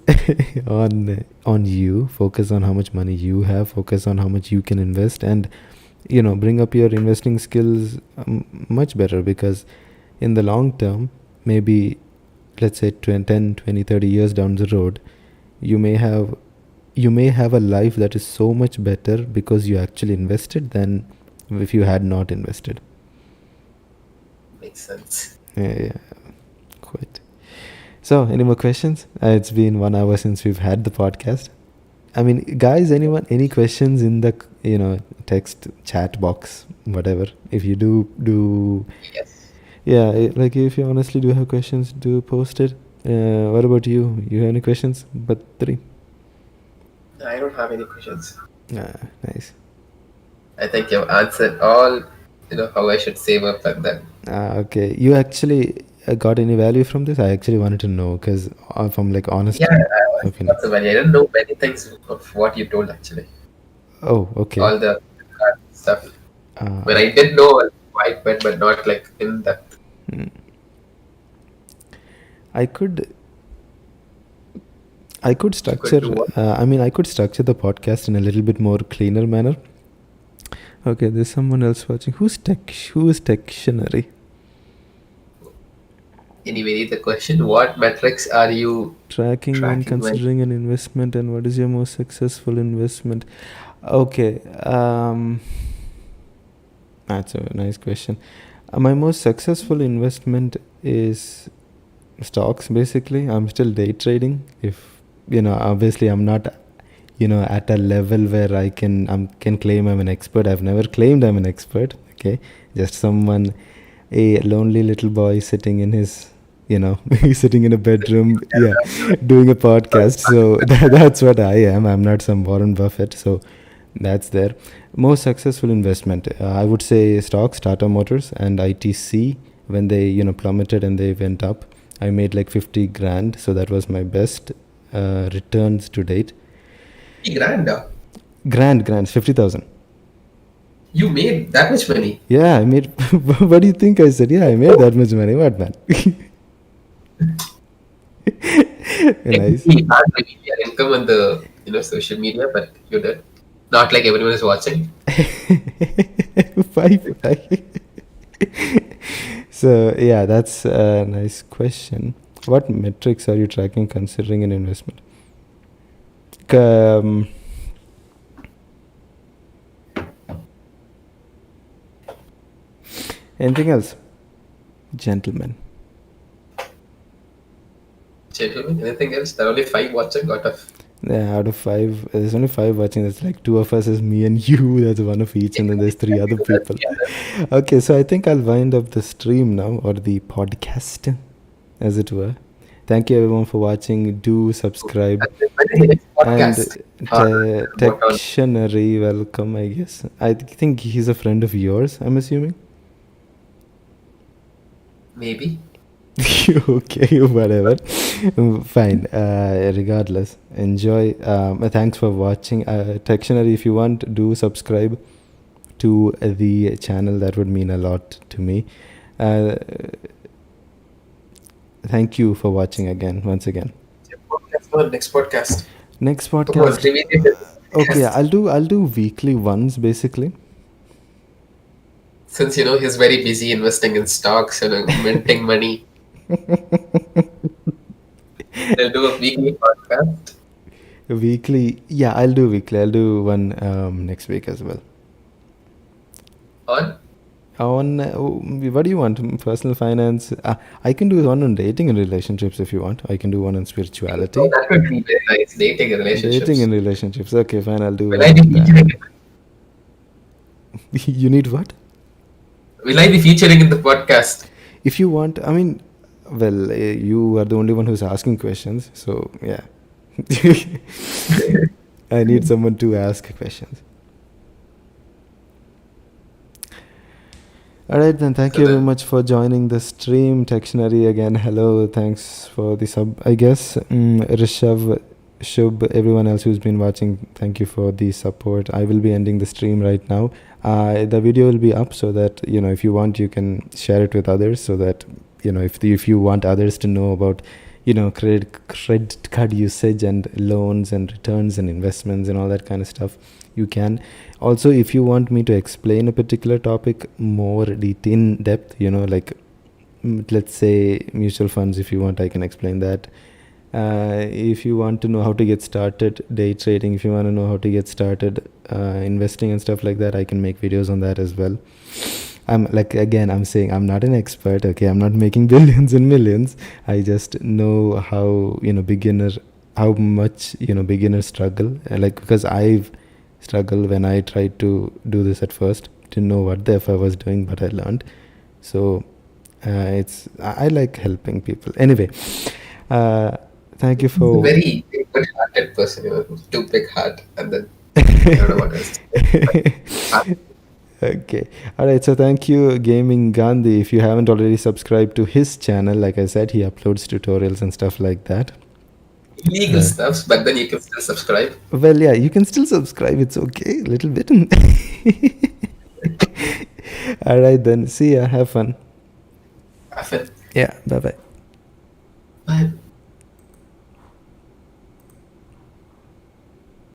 on you. Focus on how much money you have. Focus on how much you can invest, and bring up your investing skills much better, because in the long term, maybe, let's say 10, 20, 30 years down the road, you may have a life that is so much better because you actually invested than if you had not invested. Makes sense. Yeah, quite. So, any more questions? It's been 1 hour since we've had the podcast. I mean, guys, any questions in the text chat box, whatever? If you do Yes. yeah, like if you honestly do have questions, do post it. What about you? You have any questions? But 3. I don't have any questions. Nice. I think you've answered all, how I should save up and then. Okay. You actually got any value from this? I actually wanted to know, because from like honest Yeah, I opinion. got some value. I didn't know many things of what you told actually. Oh, okay. All the stuff. When I did know quite bit, but not like in depth. I could structure. do what? I could structure the podcast in a little bit more cleaner manner. Okay, there's someone else watching. Who is Techtionary? Anyway, the question: what metrics are you Tracking when considering an investment, and what is your most successful investment? Okay, that's a nice question. My most successful investment is stocks, basically. I'm still day trading. If obviously I'm not at a level where I can claim I'm an expert. I've never claimed I'm an expert. Okay, just a lonely little boy sitting in his sitting in a bedroom, doing a podcast. So that's what I am. I'm not some Warren Buffett. So that's there. Most successful investment, I would say stocks, Tata Motors and ITC. When they plummeted and they went up, I made like 50 grand. So that was my best returns to date. 50 grand? Grand, 50,000. You made that much money? Yeah, I made. What do you think I said? Yeah, I made that much money. What, man? Nice. You can't reveal your income on the social media, but you did. Not like everyone is watching. 5. So yeah, that's a nice question. What metrics are you tracking considering an investment? Um, anything else, gentlemen? Gentlemen, anything else? There are only 5 watching out of. Yeah, out of 5, there's only 5 watching. That's like 2 of us is me and you. That's one of each, and then there's 3 other people. Okay, so I think I'll wind up the stream now, or the podcast, as it were. Thank you everyone for watching. Do subscribe. And Podcast. Dictionary, welcome, I guess. I think he's a friend of yours, I'm assuming. Maybe. Okay, whatever. Fine. Regardless, enjoy. Thanks for watching. Dictionary, if you want, do subscribe to the channel. That would mean a lot to me. Thank you for watching again, once again. Next podcast. Next podcast. Okay, I'll do weekly ones basically. Since he's very busy investing in stocks and minting money. They'll do a weekly podcast. Weekly, yeah, I'll do weekly. I'll do one next week as well. On what do you want? Personal finance. I can do one on dating and relationships if you want. I can do one on spirituality. Oh, that would be very nice. Dating and relationships. Dating and relationships. Okay, fine. I'll do. Will I be featuring? You need what? Will I be featuring in the podcast? If you want, I mean, well, you are the only one who's asking questions, so yeah. I need someone to ask questions. Alright then, thank you very much for joining the stream. Dictionary again, hello, thanks for the sub, I guess. Rishav, Shub, everyone else who's been watching, thank you for the support. I will be ending the stream right now. The video will be up so that, if you want, you can share it with others so that, if you want others to know about, credit card usage and loans and returns and investments and all that kind of stuff, you can. Also, if you want me to explain a particular topic more in depth, let's say mutual funds, if you want, I can explain that. If you want to know how to get started day trading, if you want to know how to get started investing and stuff like that, I can make videos on that as well. I'm saying I'm not an expert, okay? I'm not making billions and millions. I just know how, how much, beginners struggle. Because I've struggled when I tried to do this at first. Didn't know what the F I was doing, but I learned. So, I like helping people. Anyway, thank you for... Very good-hearted person, too big heart, and then I don't know what else. Okay. Alright, so thank you, GamingGandhi. If you haven't already subscribed to his channel, like I said, he uploads tutorials and stuff like that. Illegal stuff, but then you can still subscribe. Well, yeah, you can still subscribe. It's okay, a little bit. Alright then, see ya, have fun. Have fun. Yeah, bye-bye. Bye.